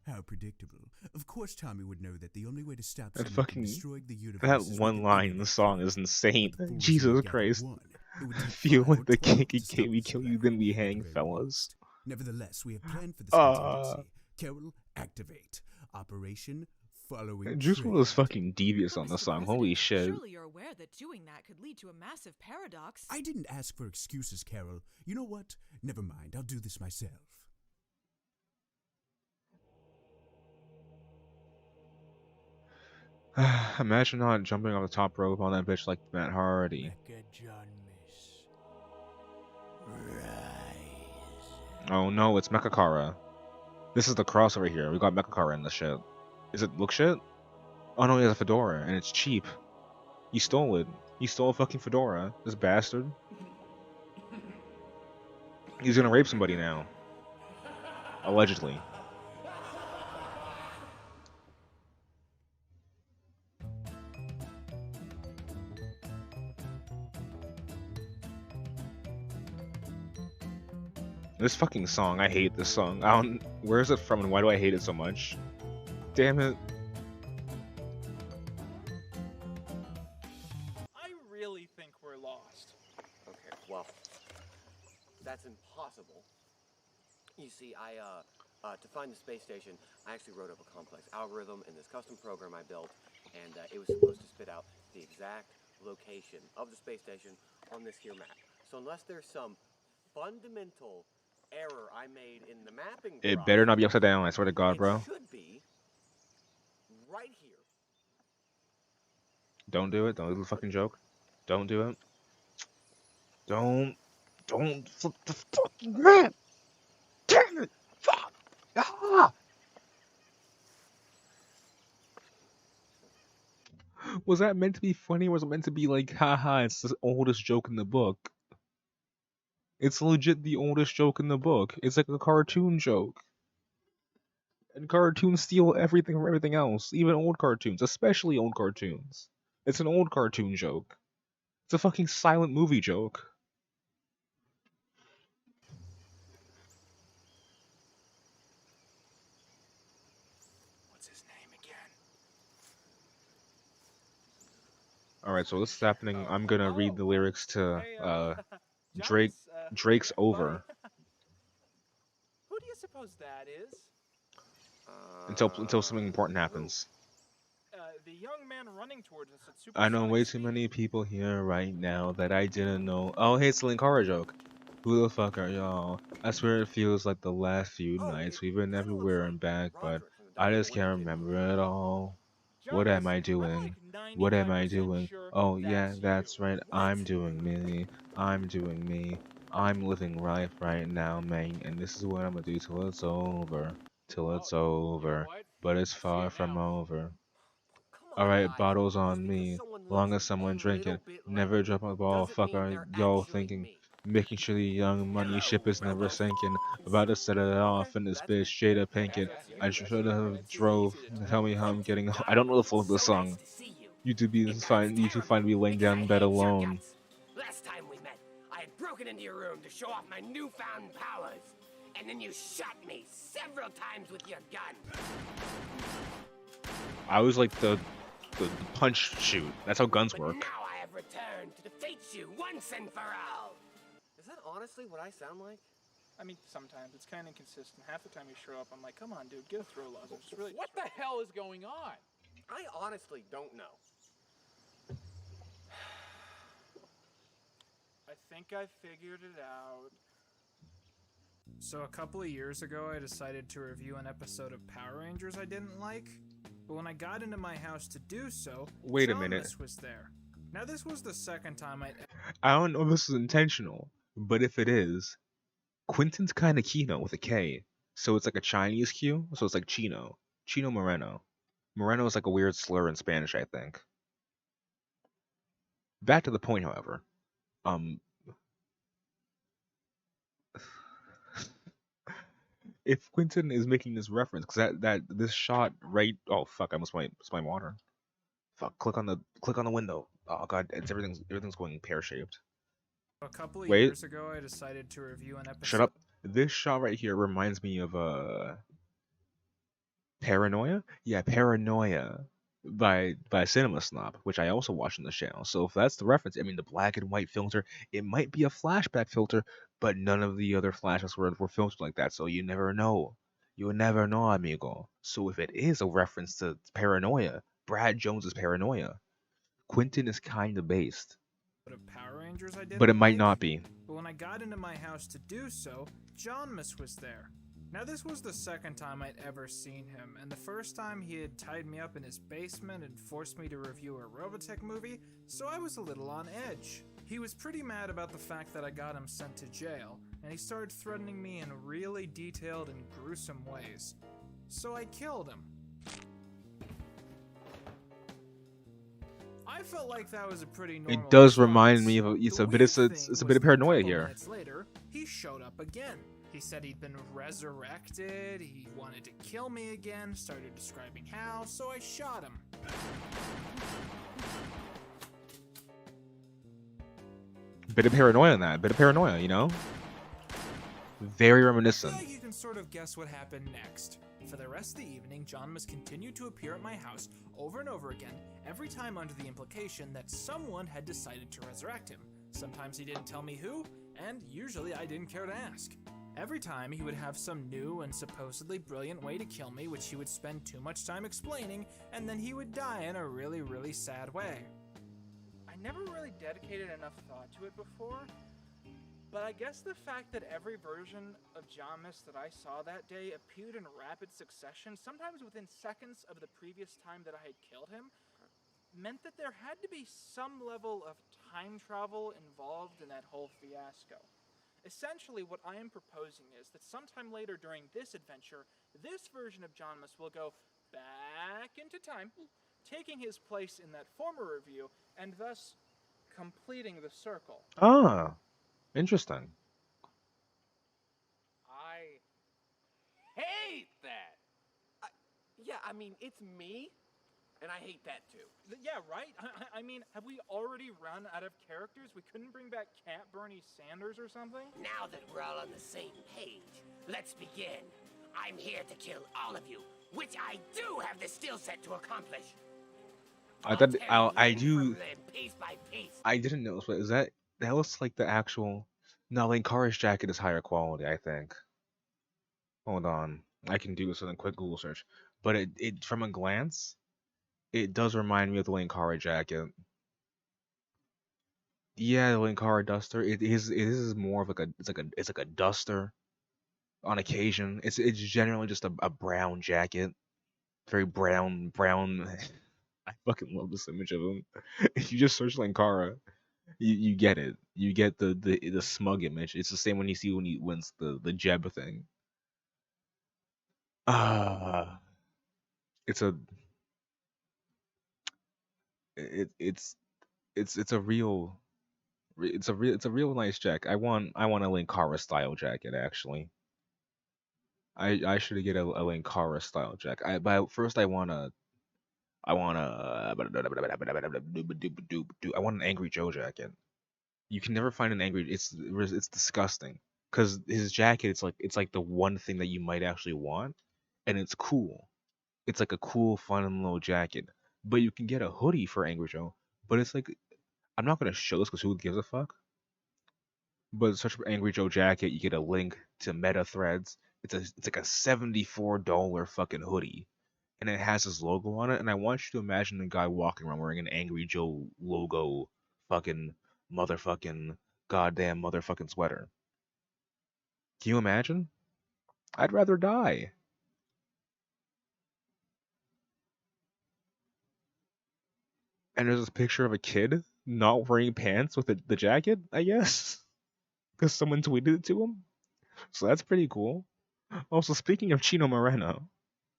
How predictable. Of course Tommy would know that the only way to stop That someone from fucking destroying the universe that is with one an line in the song is insane. fools Jesus who gather Christ. one. It would take Feel 5 or like the 12 to KKK, stop we us kill from you, then we acting hang, at the very fellas. least. Nevertheless, we have planned for this contingency. Carol, activate. Operation Following Juice Trend. WRLD is fucking devious on the song. Holy shit. Surely you're aware that doing that could lead to a massive paradox. I didn't ask for excuses, Carol. You know what? Never mind. I'll do this myself. Imagine not jumping off the top rope on that bitch like Matt Hardy. Oh no, it's Mechakara. This is the crossover here. We got Mecha Car in the shit. Is it look shit? Oh no, he has a fedora, and it's cheap. He stole it. He stole a fucking fedora. This bastard. He's gonna rape somebody now. Allegedly. This fucking song, I hate this song. I don't. Where is it from and why do I hate it so much? Damn it. I really think we're lost. Okay, well, that's impossible. You see, to find the space station, I actually wrote up a complex algorithm in this custom program I built, and it was supposed to spit out the exact location of the space station on this here map. So unless there's some fundamental error I made in the mapping It better not be upside down, I swear to God, bro. it should be right here. Don't do it. Don't do the fucking joke. Don't do it. Don't flip the fucking map. Damn it. Fuck. Ah. Was that meant to be funny or was it meant to be like, haha, it's the oldest joke in the book? It's legit the oldest joke in the book. It's like a cartoon joke. And cartoons steal everything from everything else, even old cartoons, especially old cartoons. It's an old cartoon joke. It's a fucking silent movie joke. What's his name again? Alright, so this is happening. I'm gonna read the lyrics to Drake's Over. Who do you suppose that is? Until something important happens. The young man running towards us at super. I know way too many people here right now that I didn't know. Oh, hey, it's a Linkara joke. Who the fuck are y'all? I swear it feels like the last few nights. We've been everywhere and back, but I just can't remember it all. What am I doing? What am I doing? Oh yeah, that's right. I'm doing me. I'm doing me. I'm living life right now, man. And this is what I'm gonna do till it's over. Till it's over. But it's far from over. Alright, bottles on me. Long as someone drinking. Never drop a ball. Fuck are y'all thinking? Making sure the young money ship is never sinking. About to set it off in this bitch straight up pinking. I should have drove. Tell me how I'm getting. I don't know the flow of the song. You two find me laying down in bed alone. Last time we met, I had broken into your room to show off my newfound powers. And then you shot me several times with your gun. I was like the punch shoot. That's how guns work. Now I have returned to defeat you once and for all. Is that honestly what I sound like? I mean, sometimes it's kind of inconsistent. Half the time you show up, I'm like, come on, dude, get a throw lozenge. It's really. What the hell is going on? I honestly don't know. I think I figured it out. So a couple of years ago, I decided to review an episode of Power Rangers I didn't like. But when I got into my house to do so, Wait a minute. John was there. Now this was the second time I don't know if this is intentional, but if it is, Quinton's kind of Kino with a K. So it's like a Chinese Q, so it's like Chino. Chino Moreno. Moreno is like a weird slur in Spanish, I think. Back to the point, however. If Quinton is making this reference, because this shot right, oh fuck, I must my water. Fuck, click on the window. Oh god, everything's going pear shaped. A couple of years ago, I decided to review an episode. Shut up. This shot right here reminds me of Paranoia. Yeah, Paranoia by Cinema Snob, which I also watch on the channel. So if that's the reference, I mean the black and white filter, it might be a flashback filter, but none of the other flashes were filtered like that. So you never know. You'll never know, amigo. So if it is a reference to Paranoia, Brad Jones's Paranoia, Quinton is kind of based. Power Rangers I didn't But it might like. not be. But when I got into my house to do so, John was there. Now this was the second time I'd ever seen him, and the first time he had tied me up in his basement and forced me to review a Robotech movie, so I was a little on edge. He was pretty mad about the fact that I got him sent to jail, and he started threatening me in really detailed and gruesome ways. So I killed him. I felt like that was a pretty normal It does response. remind me of it's a bit of paranoia here. Minutes later, he showed up again. He said he'd been resurrected, he wanted to kill me again, started describing how, so I shot him. Bit of paranoia in that. Bit of paranoia, you know? Very reminiscent. I feel like you can sort of guess what happened next. For the rest of the evening, John must continue to appear at my house over and over again, every time under the implication that someone had decided to resurrect him. Sometimes he didn't tell me who, and usually I didn't care to ask. Every time he would have some new and supposedly brilliant way to kill me, which he would spend too much time explaining, and then he would die in a really, really sad way. I never really dedicated enough thought to it before, but I guess the fact that every version of Jamis that I saw that day appeared in rapid succession, sometimes within seconds of the previous time that I had killed him, meant that there had to be some level of time travel involved in that whole fiasco. Essentially, what I am proposing is that sometime later during this adventure, this version of Jamis will go back into time, taking his place in that former review, and thus completing the circle. Ah, interesting. I hate that! Yeah, I mean, it's me, and I hate that too. Yeah, right? I mean, have we already run out of characters? We couldn't bring back Cat Bernie Sanders or something? Now that we're all on the same page, let's begin. I'm here to kill all of you, which I do have the skill set to accomplish. I thought I do. Piece by piece. I didn't know. But is that looks like the actual? No, Linkara's jacket is higher quality. I think. Hold on, I can do this with a quick Google search. But it from a glance, it does remind me of the Linkara jacket. Yeah, the Linkara duster. It is more of it's like a duster. On occasion, it's generally just a brown jacket, very brown. I fucking love this image of him. If you just search Linkara, you get it. You get the smug image. It's the same when you see when he wins the Jeb thing. It's a it's a real it's a real nice jacket. I want a Linkara style jacket actually. I should get a Linkara style jacket. But first I want I want an Angry Joe jacket. You can never find an Angry. It's disgusting because his jacket. It's like the one thing that you might actually want, and it's cool. It's like a cool, fun little jacket. But you can get a hoodie for Angry Joe. But it's like I'm not gonna show this because who gives a fuck? But search for Angry Joe jacket. You get a link to Meta Threads. It's like a $74 fucking hoodie. And it has his logo on it, and I want you to imagine a guy walking around wearing an Angry Joe logo fucking motherfucking goddamn motherfucking sweater. Can you imagine? I'd rather die. And there's this picture of a kid not wearing pants with the jacket, I guess. Because someone tweeted it to him. So that's pretty cool. Also, speaking of Chino Moreno,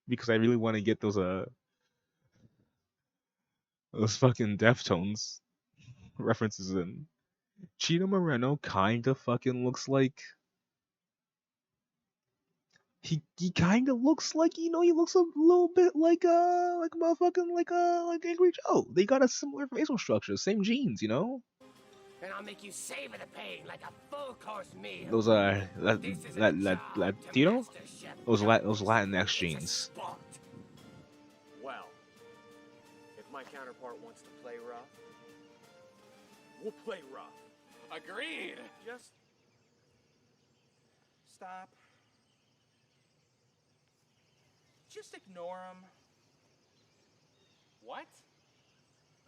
because I really want to get those fucking Deftones references in. Chino Moreno kind of fucking looks like he kind of looks like he looks a little bit like motherfucking like Angry Joe. They got a similar facial structure, same genes, And I'll make you savor the pain like a full course meal. Those Latino, those Latinx genes. Well, if my counterpart wants to play rough, we'll play rough. Agreed. Just stop. Just ignore him. What?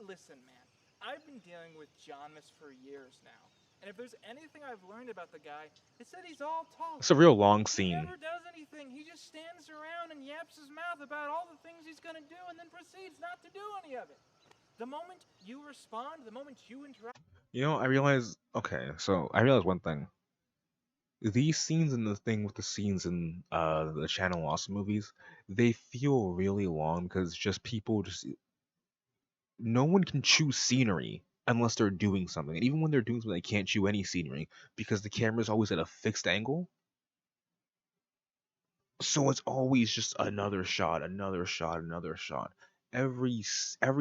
Listen, man. I've been dealing with Jamis for years now. And if there's anything I've learned about the guy, it's that he's all talk. It's a real long He scene. never does anything. He just stands around and yaps his mouth about all the things he's gonna do and then proceeds not to do any of it. The moment you respond, the moment you interact... You know, I realize. Okay, so I realized one thing. These scenes in the thing with the scenes in the Channel Lost movies, they feel really long because it's just people just no one can choose scenery unless they're doing something. And even when they're doing something, they can't chew any scenery because the camera's always at a fixed angle. So it's always just another shot, another shot, another shot. Every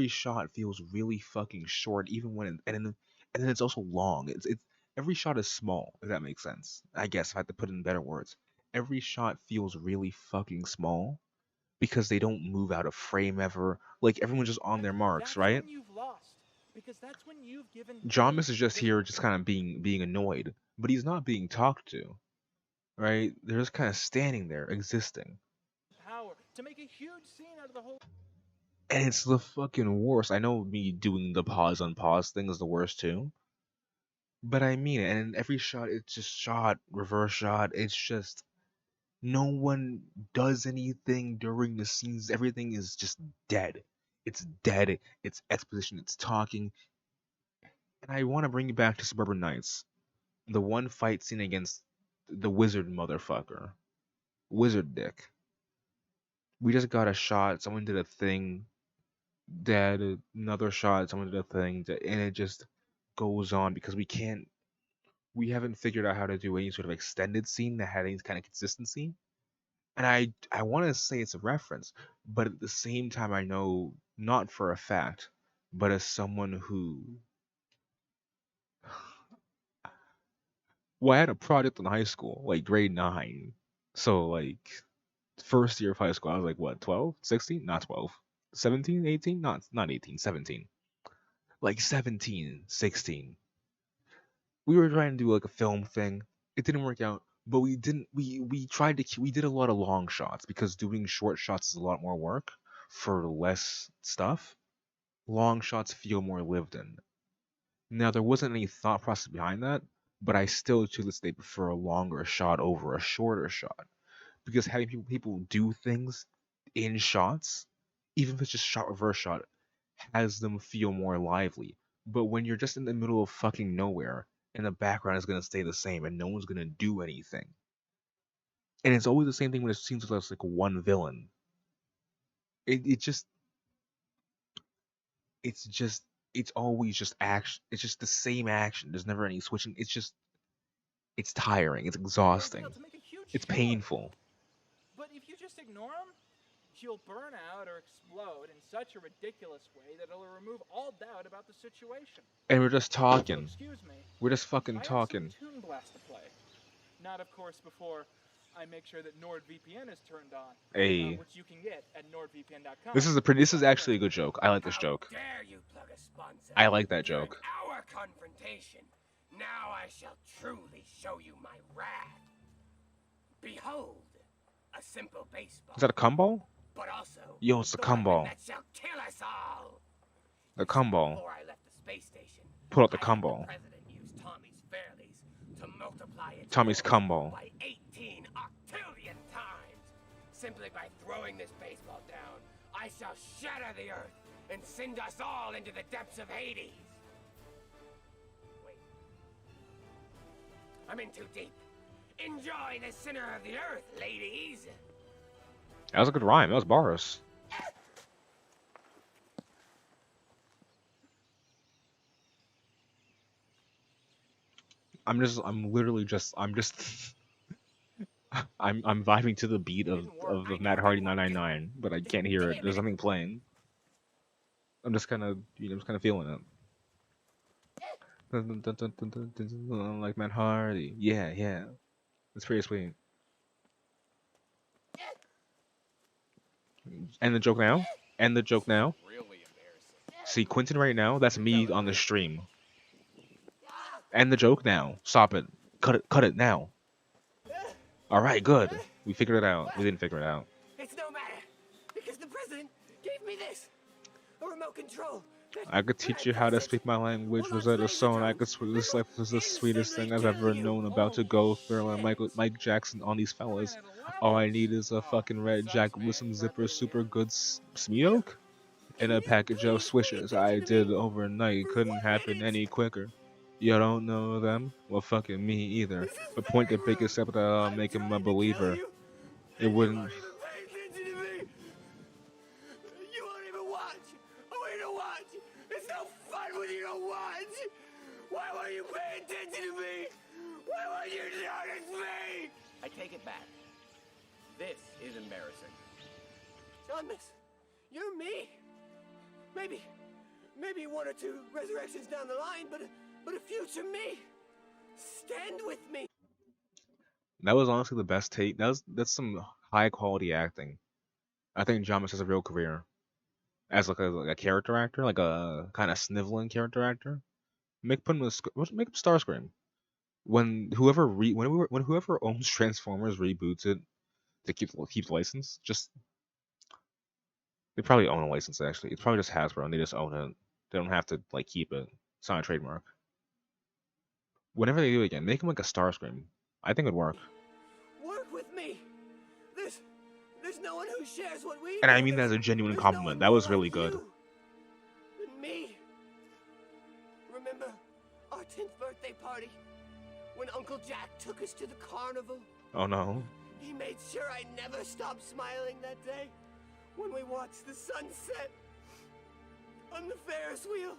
shot feels really fucking short, even when and then it's also long. It's every shot is small, if that makes sense. I guess if I had to put it in better words, every shot feels really fucking small because they don't move out of frame ever. Like everyone's just on their marks, That's right? when you've lost, because that's when you've given John is just here, just kind of being annoyed, but he's not being talked to, right? They're just kind of standing there, existing. power to make a huge scene out of the whole. And it's the fucking worst. I know me doing the pause on pause thing is the worst too. But I mean it. And in every shot, it's just shot, reverse shot. It's just no one does anything during the scenes. Everything is just dead. It's dead. It's exposition. It's talking. And I want to bring you back to Suburban Nights. The one fight scene against the wizard motherfucker. Wizard Dick. We just got a shot. Someone did a thing. Dead. Another shot. Someone did a thing. And it just goes on because we haven't figured out how to do any sort of extended scene that had any kind of consistency. And I want to say it's a reference, but at the same time I know not for a fact, but as someone who well, I had a project in high school, like grade 9. So like first year of high school, I was like what, 12, 16? Not 12. 17, 18? Not 18, 17. Like 17, 16. We were trying to do like a film thing. It didn't work out, but we tried to we did a lot of long shots because doing short shots is a lot more work for less stuff. Long shots feel more lived in. Now there wasn't any thought process behind that, but I still to this day prefer a longer shot over a shorter shot because having people do things in shots, even if it's just shot reverse shot, has them feel more lively. But when you're just in the middle of fucking nowhere and the background is gonna stay the same and no one's gonna do anything. And it's always the same thing when it seems like like one villain. It just it's just it's always just action. It's just the same action. There's never any switching. It's tiring. It's exhausting. It's painful. But if you just ignore them, you'll burn out or explode in such a ridiculous way that it'll remove all doubt about the situation. And we're just talking. Excuse me. We're just fucking I have talking. some Toon Blast to play. Not, of course, before I make sure that NordVPN is turned on. Hey. Which you can get at NordVPN.com. This is actually a good joke. I like this joke. Dare you plug a sponsor? I like that During joke. our confrontation, now I shall truly show you my wrath. Behold, a simple baseball. Is that a cum But also, Yo, it's the cum weapon ball. that shall kill us all. The cum ball. Before I left the space station, Pull out the cum ball. President used Tommy's Fairlies to multiply its Tommy's force cum ball. by 18 octillion times. Simply by throwing this baseball down, I shall shatter the earth and send us all into the depths of Hades. Wait. I'm in too deep. Enjoy the center of the earth, ladies. That was a good rhyme. That was bars. I'm vibing to the beat of Matt Hardy 999, but I can't hear it. There's nothing playing. I'm just kind of, feeling it. Like Matt Hardy. Yeah, yeah. It's pretty sweet. End the joke now. End the joke now. See, Quinton right now, that's me on the stream. End the joke now. Stop it. Cut it now. Alright, good. We figured it out. We didn't figure it out. It's no matter, because the president gave me this. A remote control. I could teach you how to speak my language, Rosetta Stone. This life was the sweetest thing I've ever known. About to go Thriller Mike Jackson on these fellas. All I need is a fucking red jacket with some zippers, super good smeok, and a package of swishers. I did overnight. Couldn't happen any quicker. You don't know them? Well, fucking me either. But point the biggest step that'll make him a believer. It wouldn't. Pay attention to me! You won't even watch! I want you to watch! It's no fun when you don't watch! Why won't you pay attention to me? Why won't you notice me? I take it back. This is embarrassing. John, miss, you're me. Maybe one or two resurrections down the line, but a future me. Stand with me. That was honestly the best take. That's some high quality acting. I think Jamis has a real career as like a character actor, like a kind of sniveling character actor. Make him Starscream. When whoever owns Transformers reboots it to keep the license, just they probably own a license actually. It's probably just Hasbro and they just own it. They don't have to like keep it. It's not a trademark. Whenever they do it again, make him like a Starscream. I think it'd work. Work with me. There's no one who shares what we And do. I mean that as a genuine compliment. That was really good. And me. Remember our 10th birthday party when Uncle Jack took us to the carnival? Oh no. He made sure I never stopped smiling that day when we watched the sunset on the Ferris wheel.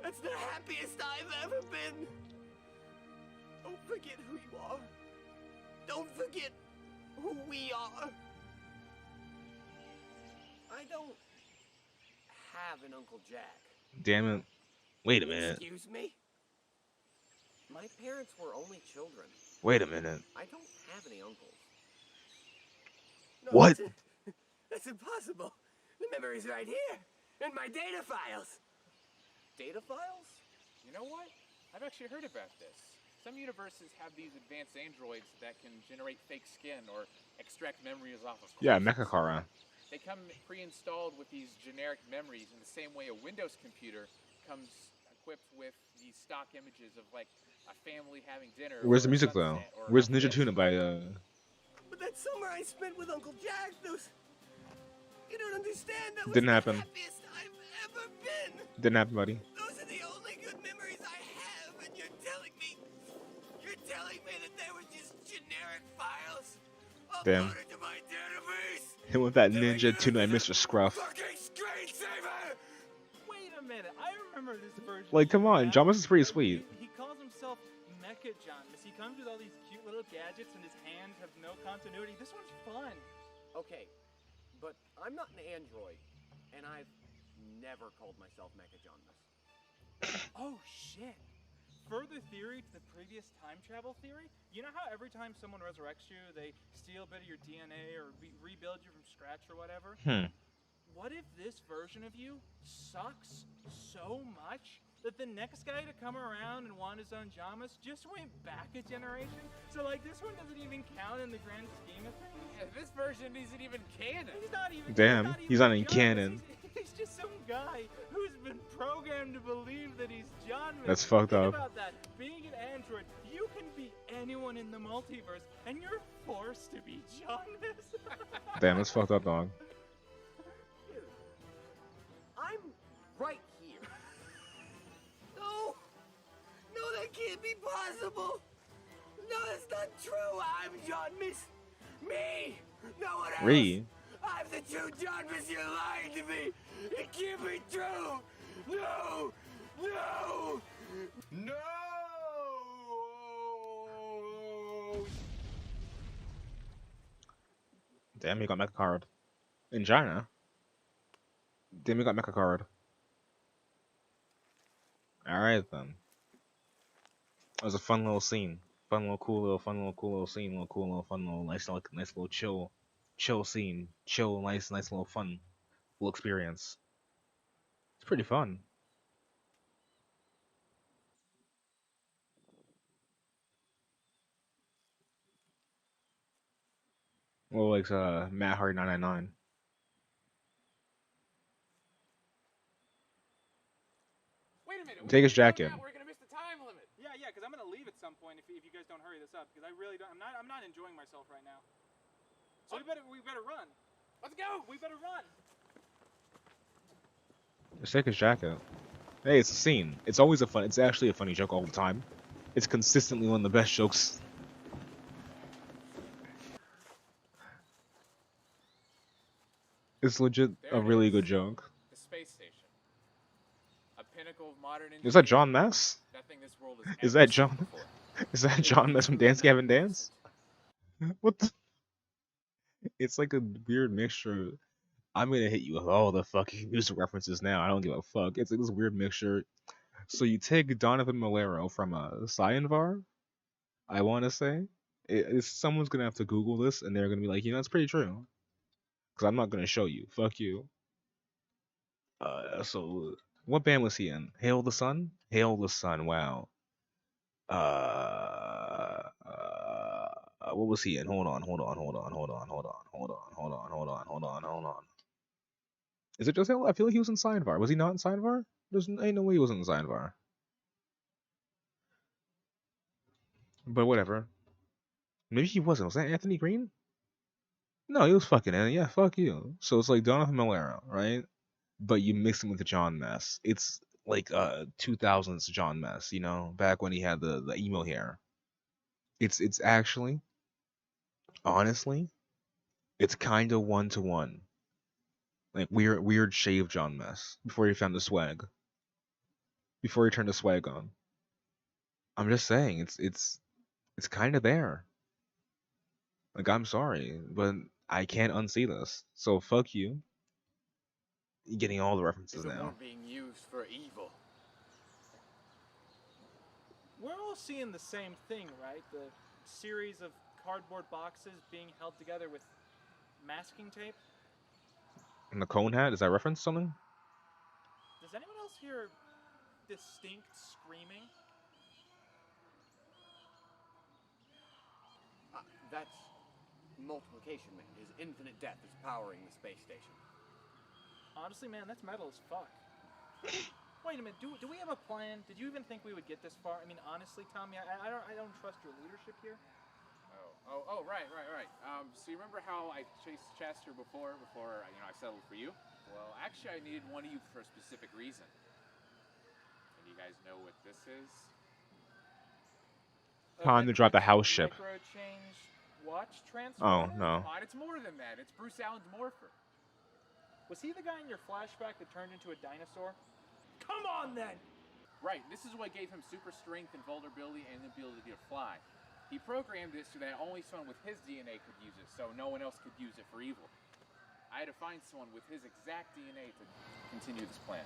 That's the happiest I've ever been. Don't forget who you are. Don't forget who we are. I don't have an Uncle Jack. Damn it. Wait a minute. Excuse me? My parents were only children. Wait a minute. I don't have any uncles. No, What? That's impossible. The memory's right here, in my data files. Data files? You know what? I've actually heard about this. Some universes have these advanced androids that can generate fake skin or extract memories off of corpses. Yeah, Mechakara. They come pre-installed with these generic memories in the same way a Windows computer comes equipped with these stock images of like a family having dinner. Where's the music though? Where's Ninja Tuna by But that summer I spent with Uncle Jack, those... You don't understand, that was Didn't the happen. happiest I've ever been. Didn't happen, buddy. Those are the only good memories I have, and you're telling me that they were just generic files Damn. uploaded to my database? Him with that Ninja Tuna and Mr. Scruff. Fucking screensaver! Wait a minute, I remember this version. Like, come on, Jamis is pretty sweet. He calls himself Mecha Jonas. He comes with all these cute little gadgets, and his hands have no continuity. This one's fun. Okay, but I'm not an android, and I've never called myself Mecha Jonas. Oh shit. Further theory to the previous time travel theory, you know how every time someone resurrects you, they steal a bit of your DNA or rebuild you from scratch or whatever? What if this version of you sucks so much that the next guy to come around and want his own Jamas just went back a generation? So like this one doesn't even count in the grand scheme of things? Yeah, this version isn't even canon. He's not even Damn, he's not in canon. He's just some guy who's been programmed to believe that he's John. That's fucked Think up. about that. Being an android, you can be anyone in the multiverse, and you're forced to be John. Damn, that's fucked up, dog. Dude, I'm right here. No, that can't be possible. No, that's not true. I'm John Miss. Me, no one else. Ree. I'm the true John Miss. You're lying to me. It can't be true. No. Damn, he got Mecha Card. In China. Damn, he got Mecha Card. Alright then. It was a fun little scene. Fun little cool little scene, nice little chill scene. Chill, nice little fun little experience. It's pretty fun. Well, like Matt Hardy 999. Wait a minute. Take his jacket. We're gonna miss the time limit. Yeah, because I'm gonna leave at some point if you guys don't hurry this up. Because I really don't. I'm not enjoying myself right now. So we better run. Let's go. We better run. Just take his jacket. Hey, it's a scene. It's always a fun. It's actually a funny joke all the time. It's consistently one of the best jokes. It's legit There a it really is. good joke. The space station. A pinnacle of modern Is that engineering. John Mess? Nothing this world has Is ever that seen John? before. Is that It John would be Mess from truly Dance Gavin Dance? magnificent. What? It's like a weird mixture. I'm gonna hit you with all the fucking music references now. I don't give a fuck. It's like this weird mixture. So you take Donovan Malero from Cyanvar, I want to say. Someone's gonna have to Google this, and they're gonna be like, you know, it's pretty true. Because I'm not gonna show you. Fuck you. So what band was he in? Hail the Sun. Hail the Sun. Wow. What was he in? Hold on. Is it just Hail? I feel like he was in Sidevar. Was he not in Sidevar? There's ain't no way he wasn't in Sidevar. But whatever. Maybe he wasn't. Was that Anthony Green? No, he was fucking in it. Yeah, fuck you. So it's like Donovan Malero, right? But you mix him with the John Mess. It's like 2000s John Mess, you know, back when he had the emo hair. It's actually, honestly, it's kind of 1-to-1. Like weird shaved John Mess before he found the swag. Before he turned the swag on. I'm just saying, it's kind of there. Like I'm sorry, but I can't unsee this. So fuck you. You're getting all the references Is the now. one being used for evil? We're all seeing the same thing, right? The series of cardboard boxes being held together with masking tape. And the cone hat, does that reference something? Does anyone else hear distinct screaming? That's multiplication, man. His infinite death is powering the space station. Honestly, man, that's metal as fuck. Wait a minute, do we have a plan? Did you even think we would get this far? I mean, honestly, Tommy, I don't trust your leadership here. Right. So you remember how I chased Chester before I settled for you? Well, actually, I needed one of you for a specific reason. And you guys know what this is? Time to drop the house ship. Micro change watch transfer? Oh, no. Come on, it's more than that. It's Bruce Allen's morpher. Was he the guy in your flashback that turned into a dinosaur? Come on, then! Right, this is what gave him super strength and vulnerability and the ability to fly. He programmed it so that only someone with his DNA could use it, so no one else could use it for evil. I had to find someone with his exact DNA to continue this plan.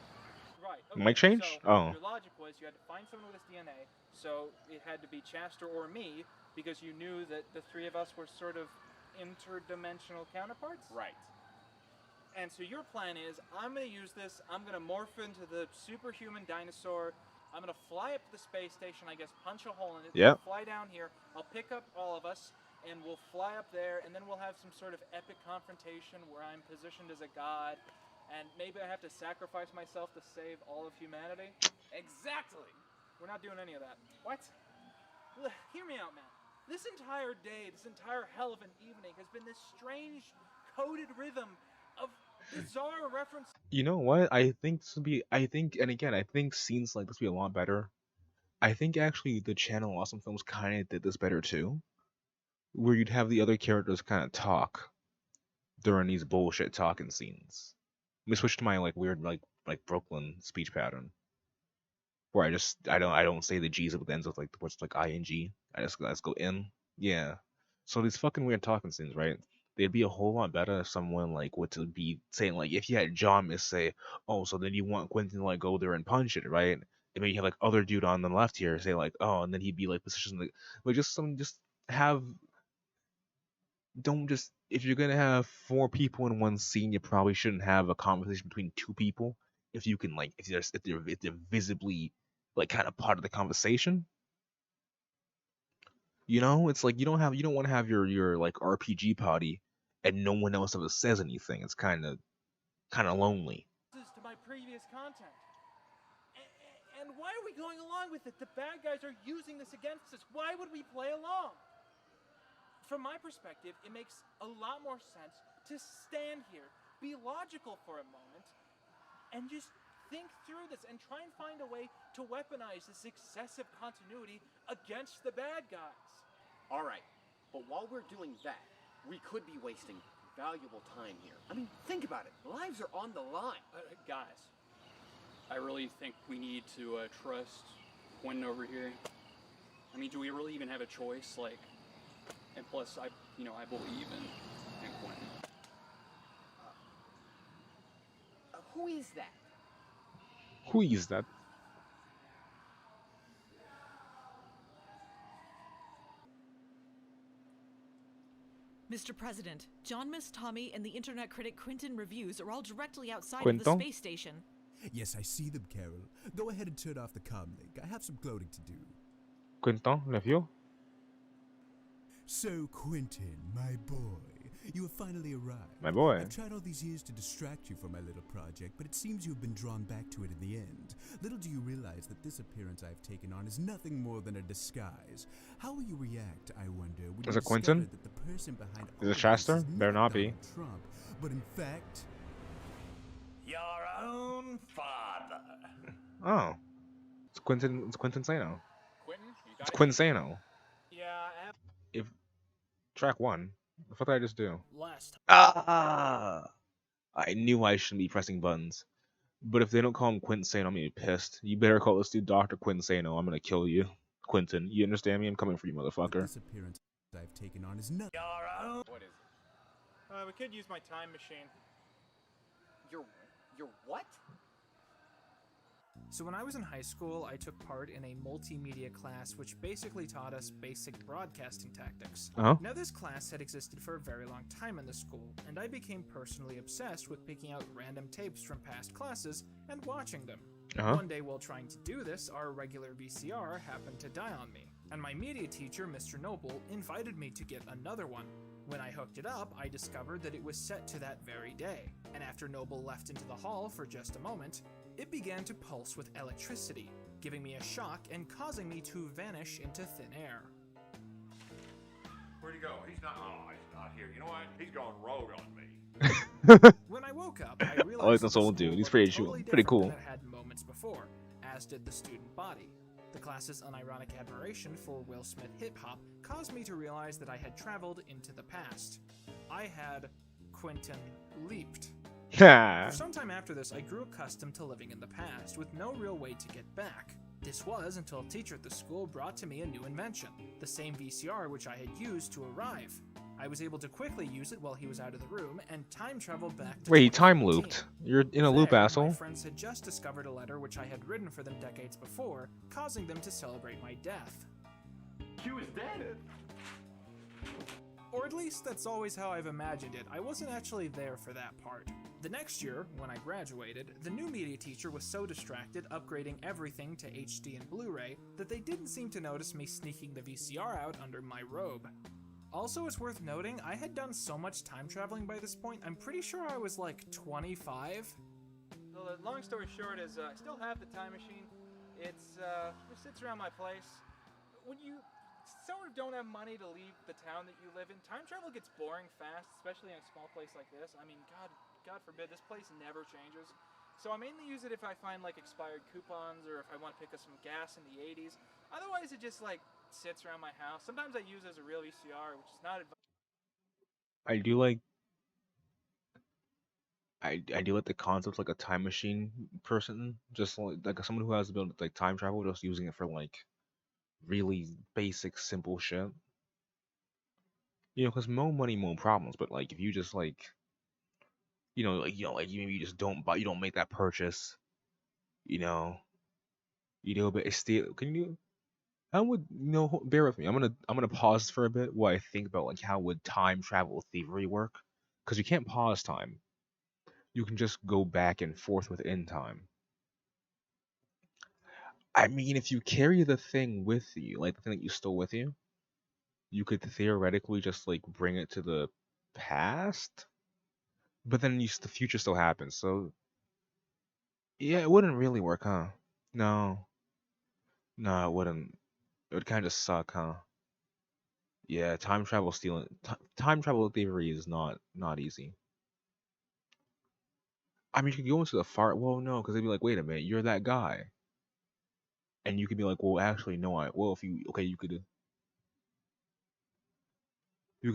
Right. Okay, mic change? So Oh. your logic was you had to find someone with his DNA, so it had to be Chester or me, because you knew that the three of us were sort of interdimensional counterparts? Right. And so your plan is, I'm going to use this, I'm going to morph into the superhuman dinosaur, I'm going to fly up to the space station, I guess punch a hole in it, Yep. fly down here, I'll pick up all of us, and we'll fly up there, and then we'll have some sort of epic confrontation where I'm positioned as a god, and maybe I have to sacrifice myself to save all of humanity. Exactly! We're not doing any of that. What? Hear me out, man. This entire day, this entire hell of an evening has been this strange, coded rhythm of bizarre reference. You know what? I think this would be. I think, and again, I think scenes like this would be a lot better. I think actually the channel Awesome Films kind of did this better too, where you'd have the other characters kind of talk during these bullshit talking scenes. Let me switch to my like weird like Brooklyn speech pattern, where I don't say the G's at the ends of like what's like ing. I just go in. Yeah. So these fucking weird talking scenes, right? They'd be a whole lot better if someone like would to be saying like if you had John Miss say, oh, so then you want Quinton to like go there and punch it, right? And maybe you have like other dude on the left here say like, oh, and then he'd be like positioned like just have don't just if you're gonna have four people in one scene, you probably shouldn't have a conversation between two people if you can like if they're visibly like kind of part of the conversation. You know, it's like you don't want to have your like RPG party and no one else ever says anything. It's kind of lonely. To my previous content. And why are we going along with it? The bad guys are using this against us. Why would we play along? From my perspective, it makes a lot more sense to stand here, be logical for a moment, and just think through this and try and find a way to weaponize this excessive continuity against the bad guys. All right, but while we're doing that, we could be wasting valuable time here. I mean, think about it. Lives are on the line. Guys, I really think we need to trust Quinton over here. I mean, do we really even have a choice? Like, and plus, I believe in Quinton. Who is that? Who is that? Mr. President, John Miss Tommy and the internet critic Quinton reviews are all directly outside of Quinton? the space station. Yes, I see them, Carol. Go ahead and turn off the comm link. I have some cloning to do. Quinton, nephew? So, Quinton, my boy, you have finally arrived. My boy. I've tried all these years to distract you from my little project, but it seems you have been drawn back to it in the end. Little do you realize that this appearance I have taken on is nothing more than a disguise. How will you react, I wonder, when Is you it Quinton? discover that the person behind Is all it of Shasta? this is Better not be. Donald Trump, but in fact... Your own father. Oh. It's Quinton Sano. Quinton, It's Quinsano. Yeah, If track 1. What did I just do? Last. Ah! I knew I shouldn't be pressing buttons. But if they don't call him Quinton Sano, I'm gonna be pissed. You better call this dude Dr. Quinton Sano. I'm gonna kill you. Quinton, you understand me? I'm coming for you, motherfucker. This appearance I've taken on is nothing. What is it? we could use my time machine. Your what? So when I was in high school, I took part in a multimedia class which basically taught us basic broadcasting tactics. Uh-huh. Now this class had existed for a very long time in the school, and I became personally obsessed with picking out random tapes from past classes and watching them. Uh-huh. One day while trying to do this, our regular VCR happened to die on me, and my media teacher, Mr. Noble, invited me to get another one. When I hooked it up, I discovered that it was set to that very day, and after Noble left into the hall for just a moment, it began to pulse with electricity, giving me a shock and causing me to vanish into thin air. Where'd he go? He's not here. You know what? He's gone rogue on me. When I woke up, I realized I like that this the old school dude. He's looked pretty totally pretty different cool. than it had moments before, as did the student body. The class's unironic admiration for Will Smith hip-hop caused me to realize that I had traveled into the past. I had Quinton leaped. For some time after this, I grew accustomed to living in the past, with no real way to get back. This was until a teacher at the school brought to me a new invention, the same VCR which I had used to arrive. I was able to quickly use it while he was out of the room, and time traveled back to Wait, he time 2014. looped. You're in a loop, There, asshole. My friends had just discovered a letter which I had written for them decades before, causing them to celebrate my death. Q is dead. Or at least that's always how I've imagined it. I wasn't actually there for that part. The next year, when I graduated, the new media teacher was so distracted upgrading everything to HD and Blu-ray that they didn't seem to notice me sneaking the VCR out under my robe. Also, it's worth noting, I had done so much time traveling by this point, I'm pretty sure I was like 25. Well, the long story short is, I still have the time machine. It sits around my place. When you sort of don't have money to leave the town that you live in, time travel gets boring fast, especially in a small place like this. I mean, God forbid, this place never changes. So I mainly use it if I find like expired coupons or if I want to pick up some gas in the 80s. Otherwise, it just like sits around my house. Sometimes I use it as a real VCR, which is not I do like I do like the concept like a time machine person, just like someone who has the ability to like time travel, just using it for like really basic simple shit. You know, because more money, more problems. But like if you just like like maybe you just don't buy, you don't make that purchase. You know, but it's still can you. I would bear with me. I'm gonna pause for a bit while I think about like how would time travel thievery work, because you can't pause time. You can just go back and forth within time. I mean, if you carry the thing with you, like the thing that you stole with you, you could theoretically just like bring it to the past, but then the future still happens. So yeah, it wouldn't really work, huh? No, no, it wouldn't. It would kind of suck, huh? Yeah, time travel stealing, time travel thievery is not easy. I mean, you could go into the far. Well, no, because they'd be like, wait a minute, you're that guy, and you could be like, well, actually, no, I. Well, if you okay, you could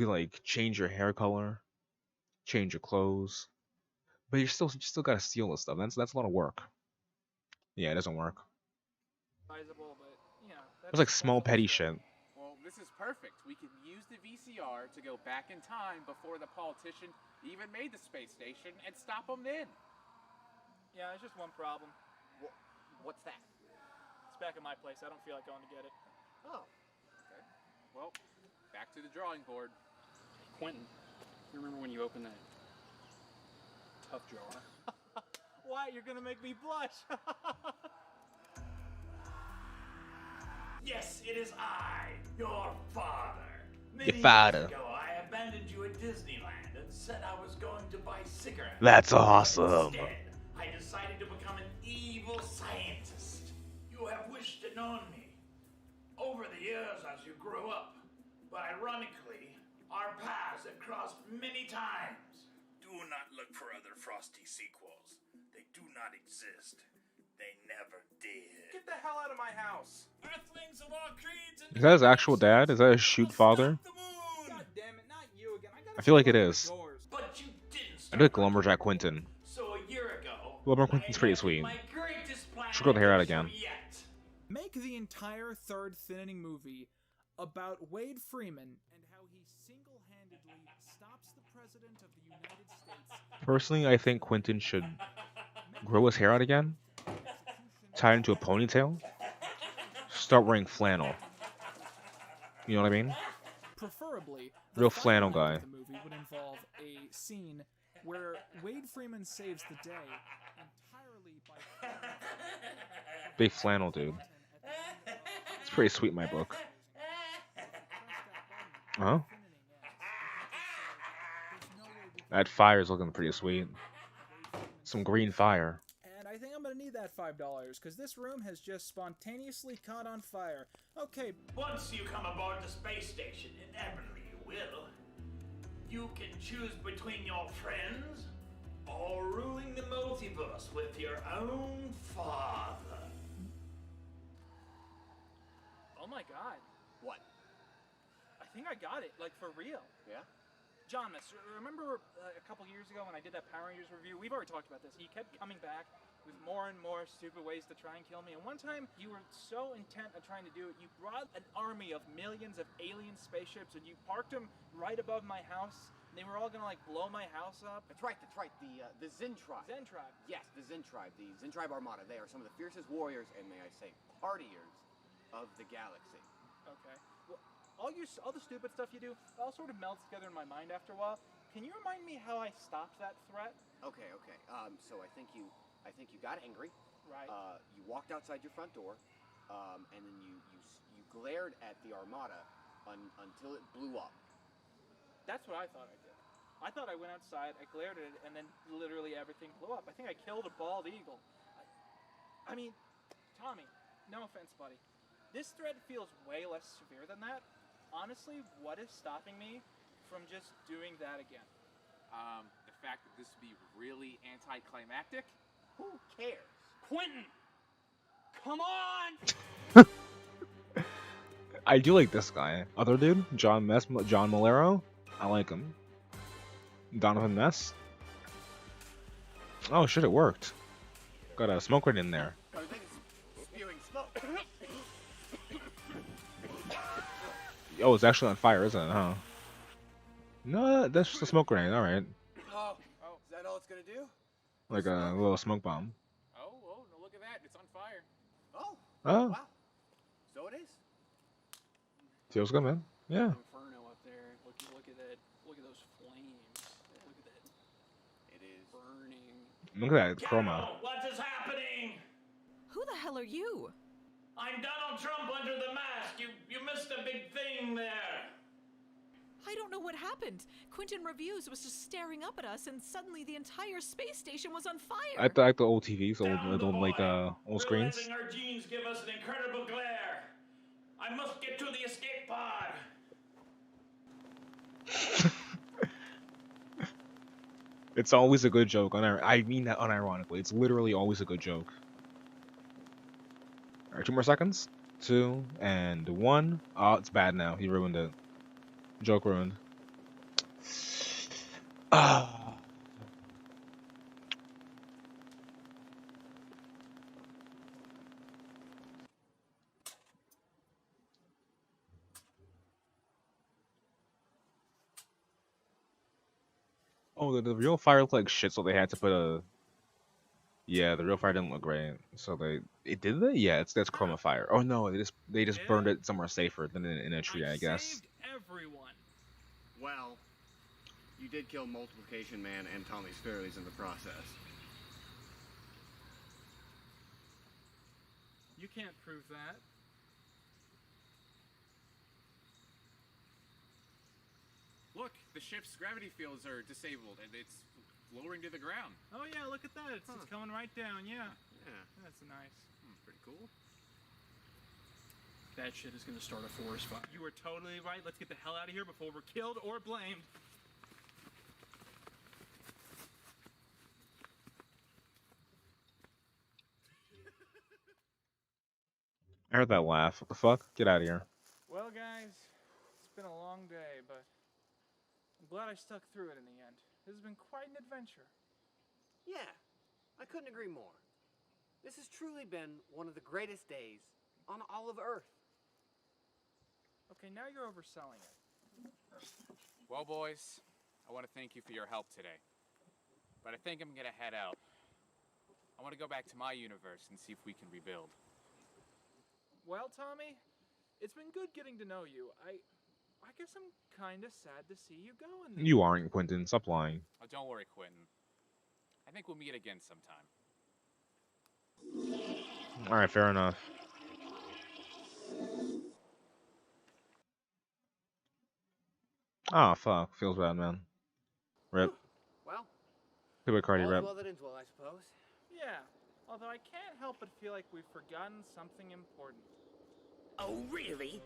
like change your hair color, change your clothes, but you still gotta steal this stuff. That's a lot of work. Yeah, it doesn't work. Sizable, but you know, It's like small petty shit. Well, this is perfect. We can use the VCR to go back in time before the politician even made the space station and stop them then. Yeah, there's just one problem. What's that? It's back at my place. I don't feel like going to get it. Oh, okay. Well, back to the drawing board. Quinton, you remember when you opened that tough jar? Why? You're gonna make me blush. Yes, it is I, your father. Your Many father. years ago, I abandoned you at Disneyland and said I was going to buy cigarettes. That's awesome. Instead, I decided to become an evil scientist. You have wished to know me over the years as you grew up, but ironically, our paths have crossed many times. Do not look for other Frosty sequels. They do not exist. They never did. Get the hell out of my house. Earthlings of all creeds and Is that his actual dad? Is that his shoot father? God damn it, not you again. I feel like it is. But you didn't I do like Lumberjack Quinton. So a year ago, Lumberjack Quinton's pretty sweet. my greatest plan Should grow the hair out again. yet. Make the entire third thinning movie about Wade Freeman and how he single-handedly stops the president of the United States. Personally, I think Quinton should grow his hair out again, tie it into a ponytail, start wearing flannel. You know what I mean? Preferably, Real flannel guy. the movie would involve a scene where Wade Freeman saves the day entirely by Big flannel dude. It's pretty sweet in my book. Huh? That fire is looking pretty sweet. Some green fire. And I think I'm gonna need that $5 because this room has just spontaneously caught on fire. Okay. Once you come aboard the space station, inevitably you will, you can choose between your friends or ruling the multiverse with your own father. Oh my god. What? I think I got it, like for real. Yeah? John, remember a couple years ago when I did that Power Rangers review? We've already talked about this. He kept coming back with more and more stupid ways to try and kill me. And one time, you were so intent on trying to do it, you brought an army of millions of alien spaceships and you parked them right above my house. And they were all gonna like blow my house up. That's right. The Zen Tribe. Zen Tribe. Yes, the Zen Tribe. The Zen Tribe Armada. They are some of the fiercest warriors and, may I say, partiers of the galaxy. Okay. Well, all the stupid stuff you do, it all sort of melts together in my mind after a while. Can you remind me how I stopped that threat? Okay. So I think you got angry. Right. You walked outside your front door, and then you glared at the Armada until it blew up. That's what I thought I did. I thought I went outside, I glared at it, and then literally everything blew up. I think I killed a bald eagle. I mean, Tommy, no offense, buddy. This threat feels way less severe than that. Honestly, what is stopping me from just doing that again? The fact that this would be really anticlimactic? Who cares? Quinton! Come on! I do like this guy. Other dude, John Malero. I like him. Donovan Mess. Oh shit, it worked. Got a smoke right in there. Everything's spewing smoke. Oh, it's actually on fire, isn't it? Huh? No, that's just a smoke grenade. All right, Oh, is that all it's gonna do? like a little smoke bomb. Oh, no, look at that. It's on fire. Oh. Oh, Wow. So it is. feels good, man. Yeah. Inferno up there. Look at that. Look at those flames. Look at that. It is burning. Look at that chroma. What is happening? Who the hell are you? I'm Donald Trump under the mask. You missed a big thing there. I don't know what happened. Quinton Reviews was just staring up at us, and suddenly the entire space station was on fire. I like the old TVs, old screens. Realizing our genes give us an incredible glare. I must get to the escape pod. It's always a good joke. I mean that unironically. It's literally always a good joke. Alright, 2 more seconds. 2 and 1. Oh, it's bad now. He ruined it. Joke ruined. Ah. Oh, the real fire looked like shit, so they had to put a. Yeah, the real fire didn't look great, so it did they? Yeah, that's chroma fire. Oh no, they just burned it somewhere safer than in a tree, I guess. Saved everyone. Well, you did kill Multiplication Man and Tommy Fairleys in the process. You can't prove that. Look, the ship's gravity fields are disabled and it's lowering to the ground. Oh yeah, look at that. It's coming right down. Yeah. Yeah. That's nice. Pretty cool. That shit is gonna start a forest fire. You were totally right. Let's get the hell out of here before we're killed or blamed. I heard that laugh. What the fuck? Get out of here. Well, guys, it's been a long day, but I'm glad I stuck through it in the end. This has been quite an adventure. Yeah, I couldn't agree more. This has truly been one of the greatest days on all of Earth. Okay, now you're overselling it. Well, boys, I want to thank you for your help today. But I think I'm gonna head out. I want to go back to my universe and see if we can rebuild. Well, Tommy, it's been good getting to know you. I guess I'm kind of sad to see you going. You aren't, Quinton. Stop lying. Oh, don't worry, Quinton. I think we'll meet again sometime. Alright, fair enough. Ah, fuck. Feels bad, man. Rip. Well, Good Cardi, all's rip. well that ends well, I suppose. Yeah, although I can't help but feel like we've forgotten something important. Oh, really?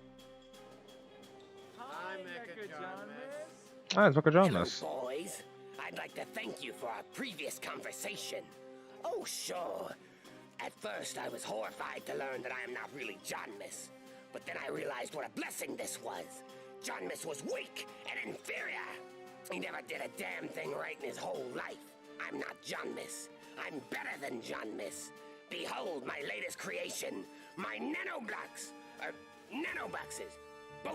Hi, Mecha John Miss. Ah, it's Mecha John Hello, Miss. boys. I'd like to thank you for our previous conversation. Oh, sure. At first, I was horrified to learn that I am not really John Miss. But then I realized what a blessing this was. John Miss was weak and inferior. He never did a damn thing right in his whole life. I'm not John Miss. I'm better than John Miss. Behold my latest creation, my nanoblocks. Nanoboxes.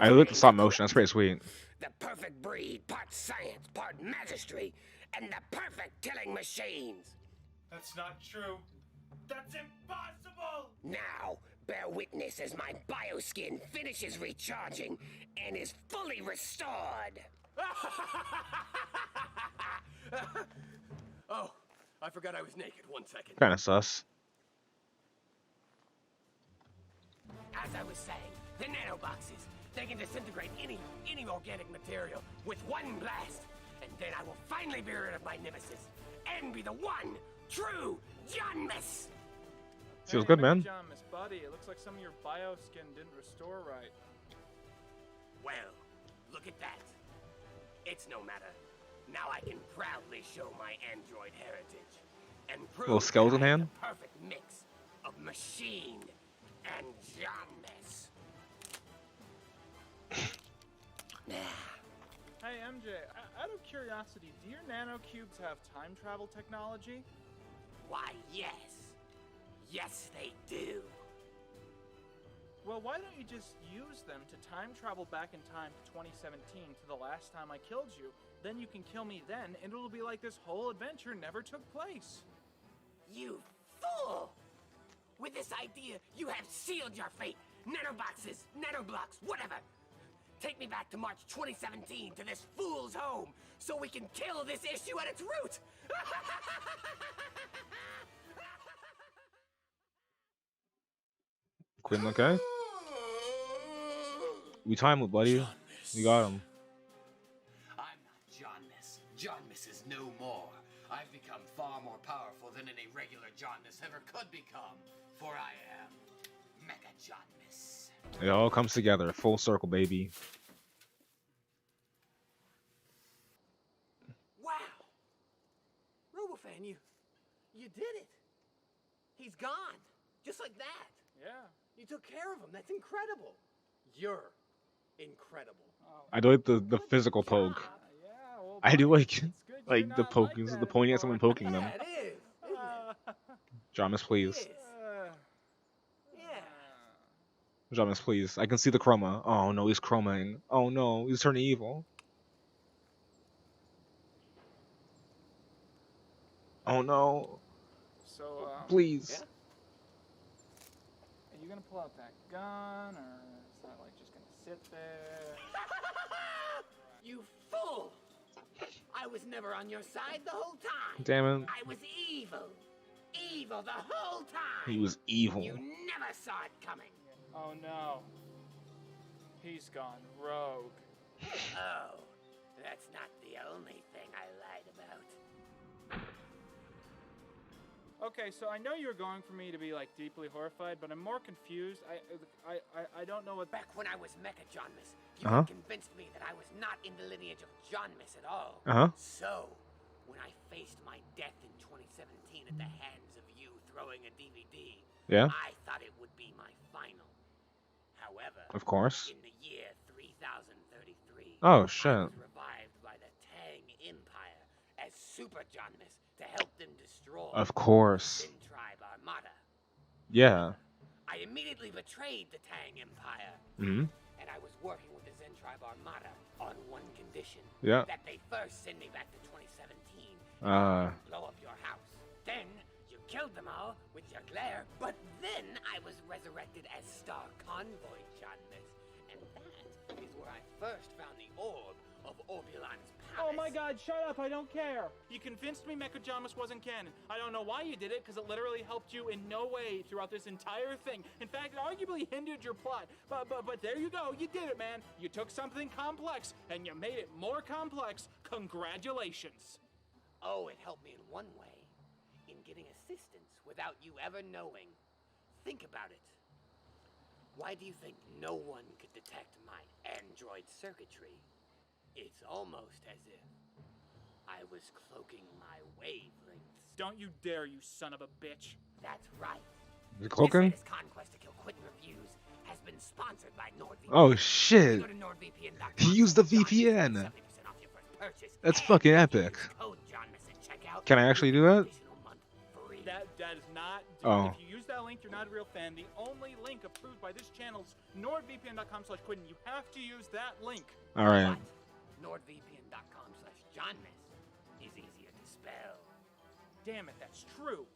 I looked at stop motion. That's pretty sweet. The perfect breed, part science, part magistry, and the perfect killing machines. That's not true. That's impossible! Now, bear witness as my bioskin finishes recharging and is fully restored. Oh, I forgot I was naked. 1 second. Kinda sus. As I was saying, the nanoboxes, they can disintegrate any organic material with one blast. And then I will finally be rid of my nemesis and be the one true John Miss. Feels good, man. John Miss buddy, it looks like some of your bioskin didn't restore right. Well, look at that. It's no matter. Now I can proudly show my android heritage and prove Little skeleton that I am hand. the perfect mix of machine and John Miss. Hey MJ, out of curiosity, do your nanocubes have time travel technology? Why, yes. Yes, they do. Well, why don't you just use them to time travel back in time to 2017 to the last time I killed you? Then you can kill me then, and it'll be like this whole adventure never took place. You fool! With this idea, you have sealed your fate. Nanoboxes, nanoblocks, whatever. Take me back to March 2017 to this fool's home so we can kill this issue at its root. Quinton, okay? We time it, buddy. You got him. I'm not John Miss. John Miss is no more. I've become far more powerful than any regular John Miss ever could become. For I am Mecha John Miss. It all comes together. Full circle, baby. Wow. took care of him. That's incredible. You're incredible. I do like the physical poke. I do like the poking, the pointing at someone poking them. Yeah, it is. Dramas, please. Yeah. Dramas, please. I can see the chroma. Oh no, he's chromaing. Oh no, he's turning evil. Oh no. So, Please. yeah. Are you gonna pull out that gun, or is that like just gonna sit there? You fool! I was never on your side the whole time. Damn it. I was evil. Evil the whole time. He was evil. You never saw it coming. Oh no. He's gone rogue. Oh, that's not the only thing I lied about. Okay, so I know you were going for me to be like deeply horrified, but I'm more confused. I don't know what. Back when I was Mecha Johnmus, you Uh-huh. had convinced me that I was not in the lineage of Johnmus at all. Uh-huh. So, when I faced my death in 2017 at the hands of you throwing a DVD, Yeah. I thought it would be my final. However, Of course. in the year 3033, Oh, I shit. was revived by the Tang Empire as Super Johnmus to help them destroy Of course. the Sin Tribe Armada. Yeah. I immediately betrayed the Tang Empire, Hmm. and I was working with the Zen Tribe Armada on one condition. Yeah. That they first send me back to 2017 Uh. and blow up your house. Then you killed them all with your glare, but then I was resurrected as Star Convoy Johnmus, and that is where I first found the orb of Orbulon's palace. Oh my god, shut up, I don't care. You convinced me Mechajamus wasn't canon. I don't know why you did it, because it literally helped you in no way throughout this entire thing. In fact, it arguably hindered your plot. But there you go, you did it, man. You took something complex, and you made it more complex. Congratulations. Oh, it helped me in one way. In getting assistance without you ever knowing. Think about it. Why do you think no one could detect my android circuitry? It's almost as if I was cloaking my wavelengths. Don't you dare, you son of a bitch. That's right. The cloaking? This latest conquest to kill Quinton Reviews has been sponsored by NordVPN. Oh shit. Go to NordVPN.com. He used the VPN. That's fucking epic. Can I actually do that? That is not. Oh. If you use that link, you're not a real fan. The only link approved by this channel is nordvpn.com/Quinton. You have to use that link. All right. NordVPN.com/Johnmus is easier to spell. Damn it, that's true.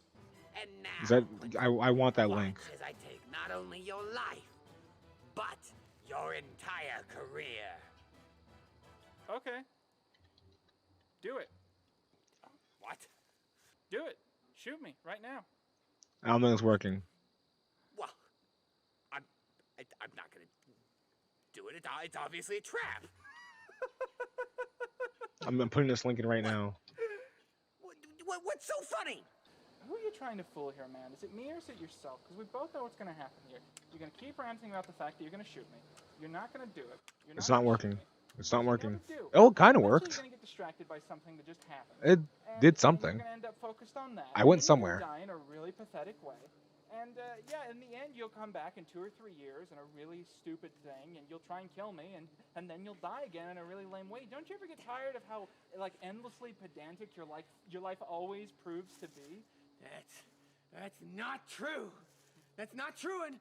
And now, Is that I want that link. as I take not only your life, but your entire career. Okay. Do it. What? Do it. Shoot me right now. I don't think it's working. Well, I'm not gonna do it. It's obviously a trap. I'm putting this link in right now. What's so funny? Who are you trying to fool here, man? Is it me or is it yourself? Because we both know what's going to happen here. You're going to keep ranting about the fact that you're going to shoot me. You're not going to do it. It's not working. It's not working. do. Oh, it kind of Eventually worked. You're going to get distracted by something that just happened. It did something. You're going to end up focused on that. I went And somewhere. You're going to die in a really pathetic way. And yeah, in the end, you'll come back in 2 or 3 years in a really stupid thing, and you'll try and kill me, and then you'll die again in a really lame way. Don't you ever get tired of how like endlessly pedantic your life always proves to be? That's not true. That's not true, and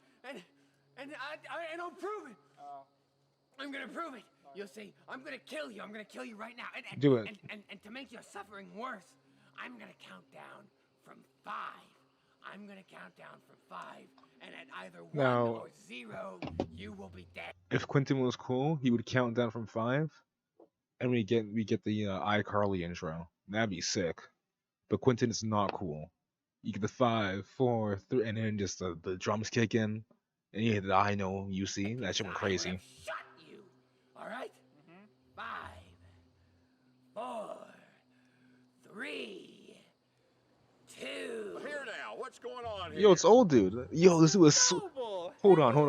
I'll prove it. Oh. I'm gonna prove it. You'll see. I'm gonna kill you. I'm gonna kill you right now. And Do it. And to make your suffering worse, I'm gonna count down from 5. I'm gonna count down from 5, and at either 1 Now- or 0, you will be dead. If Quinton was cool, he would count down from 5, and we get the iCarly intro. That'd be sick. But Quinton is not cool. You get the 5, 4, 3, and then just the drums kick in, and you hit the I know you see. That shit went crazy. Shot you. All right? 5, 4, 3, 2. Here now, what's going on here? Yo, it's old dude. Yo, this dude was. Hold on. Who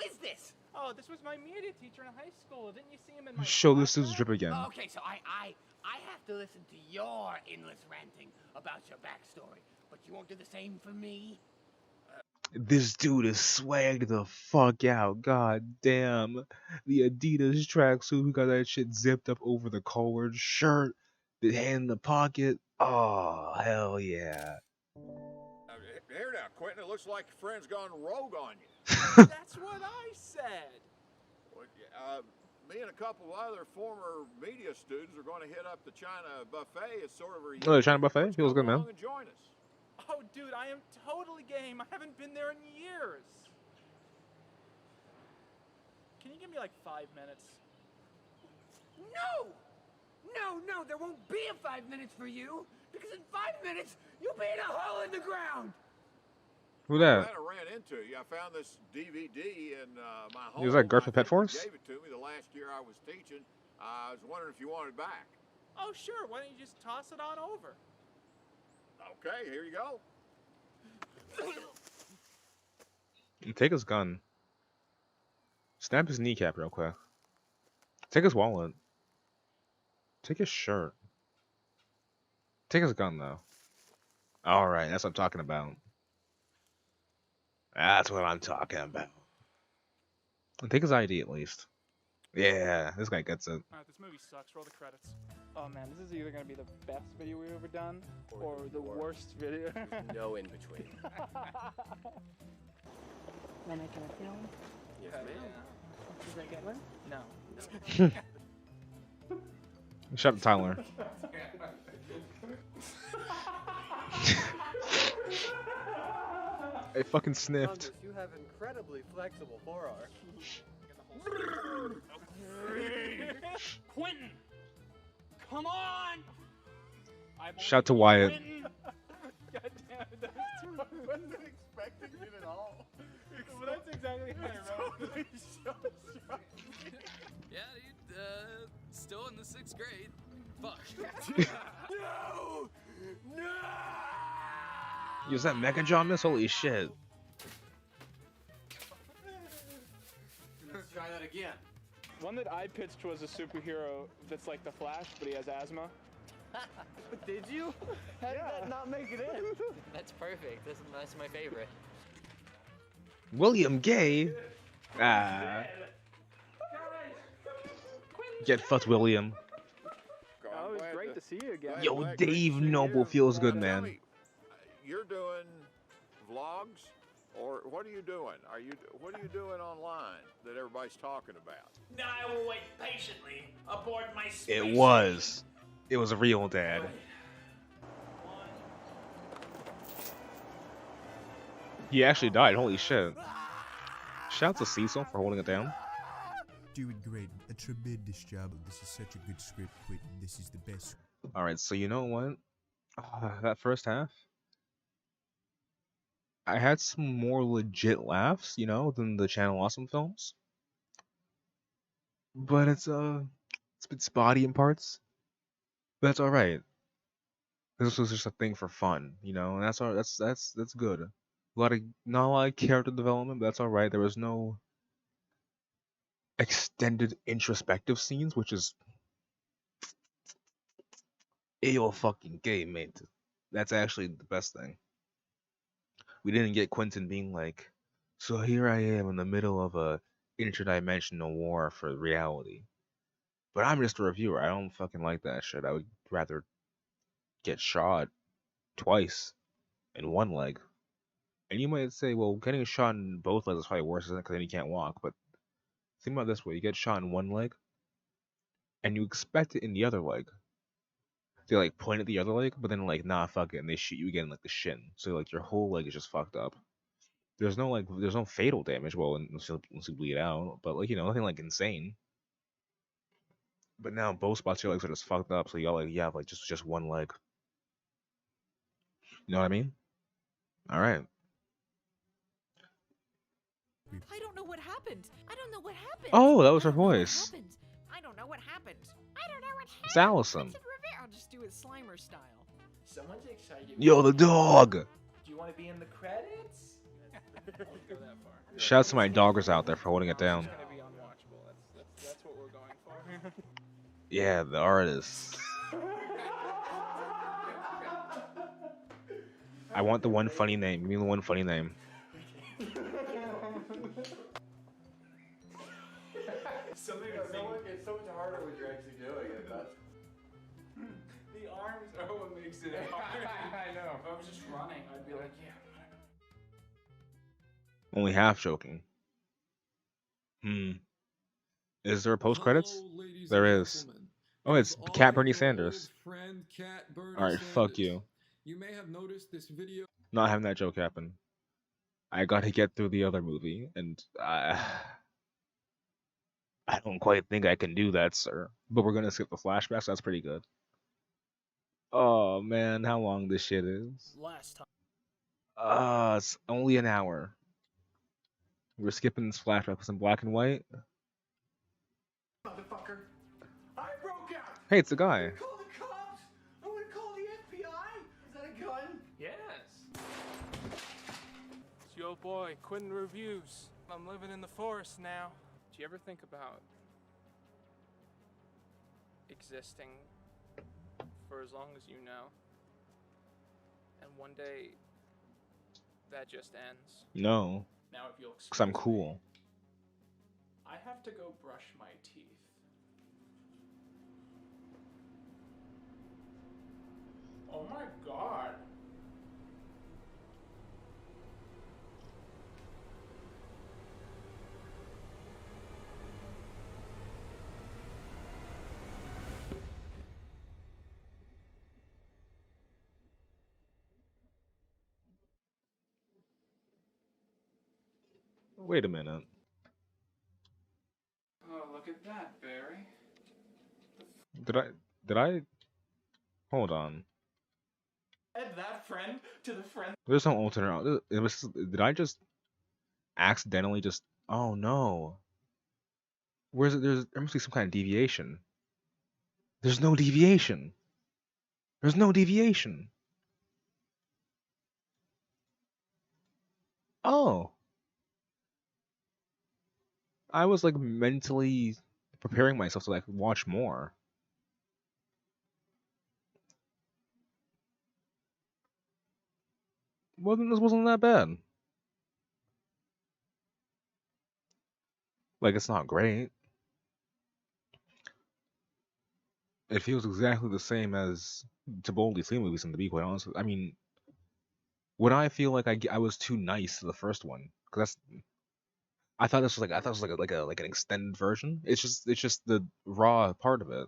is this? Oh, this was my media teacher in high school. Didn't you see him in my Show this dude's drip again. Oh, okay, so I have to listen to your endless ranting about your backstory, but you won't do the same for me? This dude is swagged the fuck out. God damn. The Adidas tracksuit, who got that shit zipped up over the collared shirt, the hand in the pocket. Oh, hell yeah. Here now, Quentin, it looks like your friend's gone rogue on you. That's what I said. Me and a couple of other former media students are going to hit up the China buffet as sort of a Oh, the reunion. China buffet? Feels good, man. Come along and join us. Oh, dude, I am totally game. I haven't been there in years. Can you give me like 5 minutes? No! No, there won't be a 5 minutes for you, because in 5 minutes, you'll be in a hole in the ground! Who that? I'm glad I ran into you. I found this DVD in my home. Was that Garfield I Pet think you Force? gave it to me the last year I was teaching. I was wondering if you wanted it back. Oh, sure. Why don't you just toss it on over? Okay, here you go. Take his gun. Snap his kneecap real quick. Take his wallet. Take his shirt. Take his gun, though. Alright, that's what I'm talking about. That's what I'm talking about. And take his ID at least. Yeah, this guy gets it. Alright, this movie sucks. Roll the credits. Oh man, this is either gonna be the best video we've ever done or the worst video. There's no in between. Am I making a film? Yes, ma'am. Is that a good one? No. Shut up, Tyler. I fucking sniffed. You have incredibly flexible forearms. Quinton! Come on! Shout to Wyatt. God damn it, that was too much. I wasn't expecting it at all. Well, that's exactly how I wrote it. Yeah, dude, still in the 6th grade. Fuck. No! No! Use that Mecha John miss? Holy shit. Let's try that again. One that I pitched was a superhero that's like the Flash, but he has asthma. Did you? How did that not make it in? That's perfect. That's my favorite. William Gay? Ah. Get fucked, William. Oh, it was great to see you again. Yo, Dave Noble feels good, man. You're doing vlogs, or what are you doing? What are you doing online that everybody's talking about? Now I will wait patiently aboard my space. It was. It was a real dad. He actually died. Holy shit. Shout out to Cecil for holding it down. Doing great. A tremendous job. This is such a good script, Quinton. This is the best. Alright, so you know what? That first half, I had some more legit laughs, you know, than the Channel Awesome films. But it's a bit spotty in parts. But that's alright. This was just a thing for fun, you know, and that's all. That's good. Not a lot of character development, but that's alright. There was no extended introspective scenes, which is AO fucking gay, mate. That's actually the best thing. We didn't get Quinton being like, so here I am in the middle of a interdimensional war for reality. But I'm just a reviewer. I don't fucking like that shit. I would rather get shot twice in one leg. And you might say, well, getting shot in both legs is probably worse, isn't it? Because then you can't walk. But think about it this way. You get shot in one leg, and you expect it in the other leg. They like point at the other leg, but then like, nah, fuck it, and they shoot you again like the shin. So like your whole leg is just fucked up. There's no fatal damage. Well, unless you bleed out, but like, you know, nothing like insane. But now both spots of your legs are just fucked up, so you have like just one leg. You know what I mean? All right. I don't know what happened. I don't know what happened. Oh, that was her voice. I don't know what happened. I don't know what happened. It's Allison. I'll just do it Slimer style. Someone's excited. Yo, the dog. Do you want to be in the credits? Go that far. Shouts to my doggers out there for holding it down. It's gonna be unwatchable. That's what we're going for. Yeah, the artist. I want the one funny name. Give me the one funny name. Something It's so much harder when you're actually doing it. That's... The arms are what makes it hard. I know. If I was just running, I'd be like, yeah. Only half joking. Is there a post credits? There is. Oh, it's Cat Bernie Sanders. Alright, fuck you. You may have noticed this video. Not having that joke happen. I gotta get through the other movie, and I don't quite think I can do that, sir. But we're gonna skip the flashbacks. That's pretty good. Oh man, how long this shit is? Last time. It's only an hour. We're skipping this flashback because in black and white. Motherfucker. I broke out. Hey, it's a guy. Call the cops. I'm gonna call the FBI. Is that a gun? Yes. It's your boy, Quinton Reviews. I'm living in the forest now. Do you ever think about existing for as long as you know? And one day, that just ends. No. Now if you'll Because I'm excuse cool. me, I have to go brush my teeth. Oh my god. Wait a minute. Oh, look at that, Barry. Did I? Hold on. Add that friend to the friend. There's no alternate. Did I just accidentally just? Oh no. Where's it? There must be some kind of deviation. There's no deviation. There's no deviation. Oh. I was like mentally preparing myself to like watch more. This wasn't that bad. Like it's not great. It feels exactly the same as to Boldly Flea movies, and to be quite honest, I mean, would I feel like I was too nice to the first one? Because I thought this was like an extended version. It's just the raw part of it.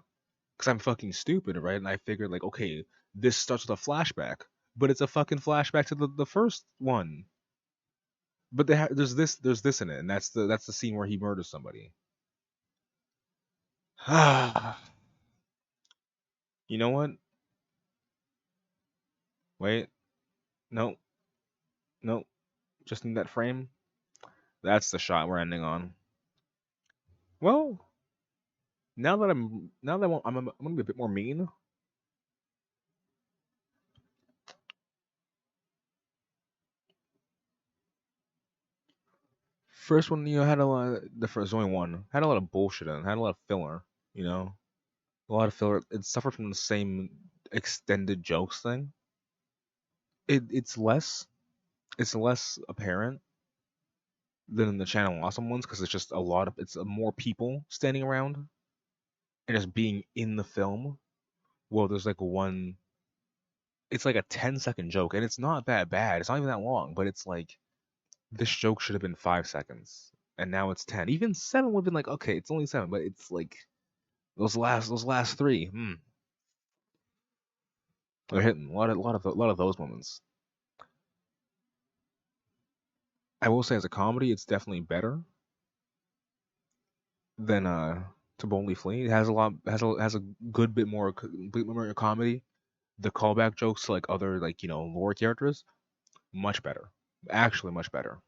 Because I'm fucking stupid, right? And I figured like, okay, this starts with a flashback, but it's a fucking flashback to the first one. But there's this in it, and that's the scene where he murders somebody. You know what? Wait. No. No. Just in that frame. That's the shot we're ending on. Well, now that I'm gonna be a bit more mean. First one, had a lot. The first only one had a lot of bullshit in it. Had a lot of filler. A lot of filler. It suffered from the same extended jokes thing. It's less apparent than in the Channel Awesome ones because it's just it's more people standing around and just being in the film. Well, there's like one. It's like a 10-second joke, and it's not that bad. It's not even that long, but it's like this joke should have been 5 seconds, and now it's 10. Even 7 would have been like, okay, it's only 7, but it's like those last 3. They're hitting a lot of those moments. I will say, as a comedy, it's definitely better than To Boldly Flee. It has a good bit more comedy. The callback jokes to like other lore characters, much better. Actually, much better.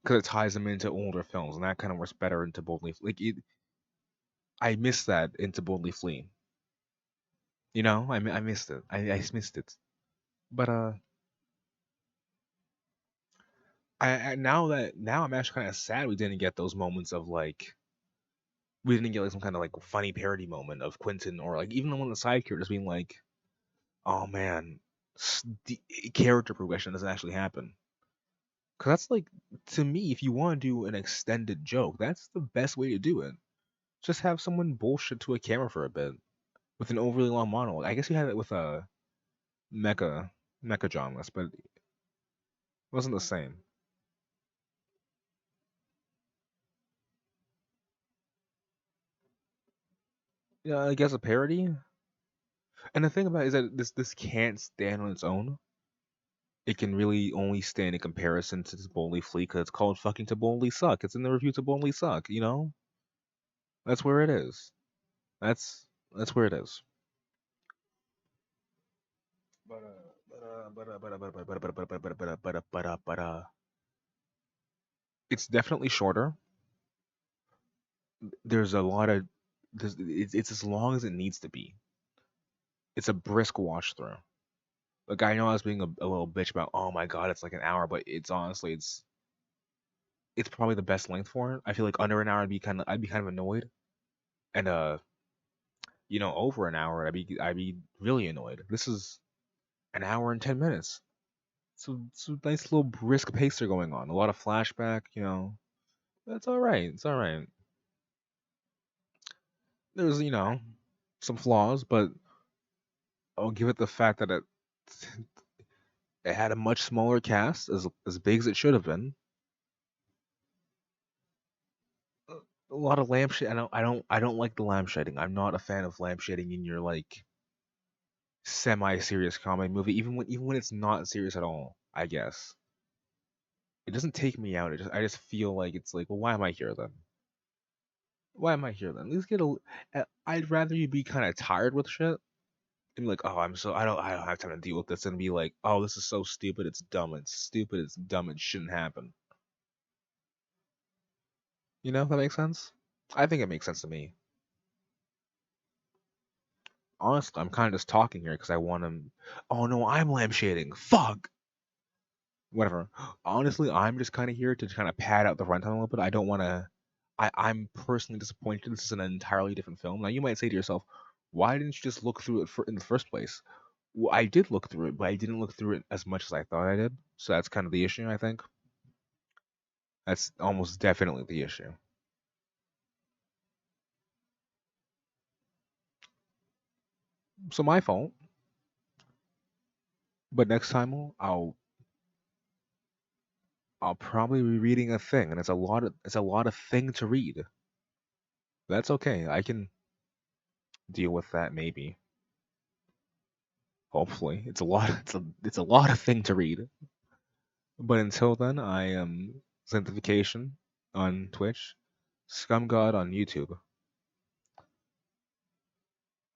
Because it ties them into older films, and that kind of works better into Boldly Flee. I missed that into Boldly Flee. I missed it. I missed it. But now I'm actually kind of sad we didn't get those moments of like we didn't get like some kind of like funny parody moment of Quinton or like even one of the side characters being like, oh man, the character progression doesn't actually happen. Cause that's like, to me, if you want to do an extended joke, that's the best way to do it. Just have someone bullshit to a camera for a bit with an overly long monologue. I guess you had it with a Mecha Mecha Johnless, but it wasn't the same. Yeah, I guess a parody. And the thing about it is that this can't stand on its own. It can really only stand in comparison to this Boldly Flee because it's called fucking To Boldly Suck. It's in the review To Boldly Suck. You know, that's where it is. That's where it is. It's definitely shorter. There's a lot of it's as long as it needs to be. It's a brisk watch through. Like I know I was being a little bitch about, oh my god, it's like an hour, but it's honestly it's probably the best length for it. I feel like under an hour I'd be kind of annoyed, and over an hour I'd be really annoyed. This is an hour and 10 minutes. So it's a nice little brisk pacer going on. A lot of flashback, That's all right. It's all right. There's some flaws, but I'll give it the fact that it had a much smaller cast, as big as it should have been. A lot of lampshade. I don't like the lampshading. I'm not a fan of lampshading in your like semi-serious comedy movie, even when it's not serious at all. I guess it doesn't take me out. I just feel like it's like, well, why am I here then? Why am I here then? At least I'd rather you be kind of tired with shit and be like, oh, I don't have time to deal with this, and be like, oh, this is so stupid, it's dumb, it shouldn't happen. If that makes sense. I think it makes sense to me. Honestly, I'm kind of just talking here because I want to. Oh no, I'm lampshading. Fuck. Whatever. Honestly, I'm just kind of here to kind of pad out the runtime a little bit. I don't want to. I'm personally disappointed. This is an entirely different film. Now you might say to yourself, why didn't you just look through it in the first place? Well, I did look through it, but I didn't look through it as much as I thought I did. So that's kind of the issue, I think. That's almost definitely the issue. So my fault. But next time I'll probably be reading a thing, and it's a lot of thing to read. That's okay. I can deal with that maybe. Hopefully, it's a lot. It's a lot of thing to read. But until then, I am Sanctification on Twitch, ScumGod on YouTube.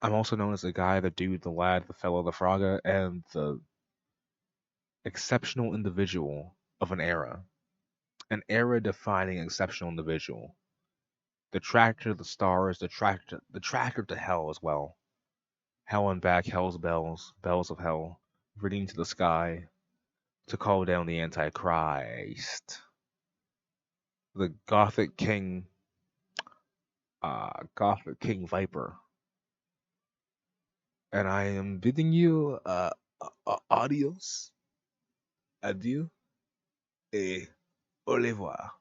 I'm also known as the guy, the dude, the lad, the fellow, the frogga, and the exceptional individual of an era-defining exceptional individual. The tractor to the stars, the tracker to hell as well. Hell and back, hell's bells, bells of hell, ringing to the sky to call down the Antichrist. The Gothic King Viper. And I am bidding you adios, adieu, et au revoir.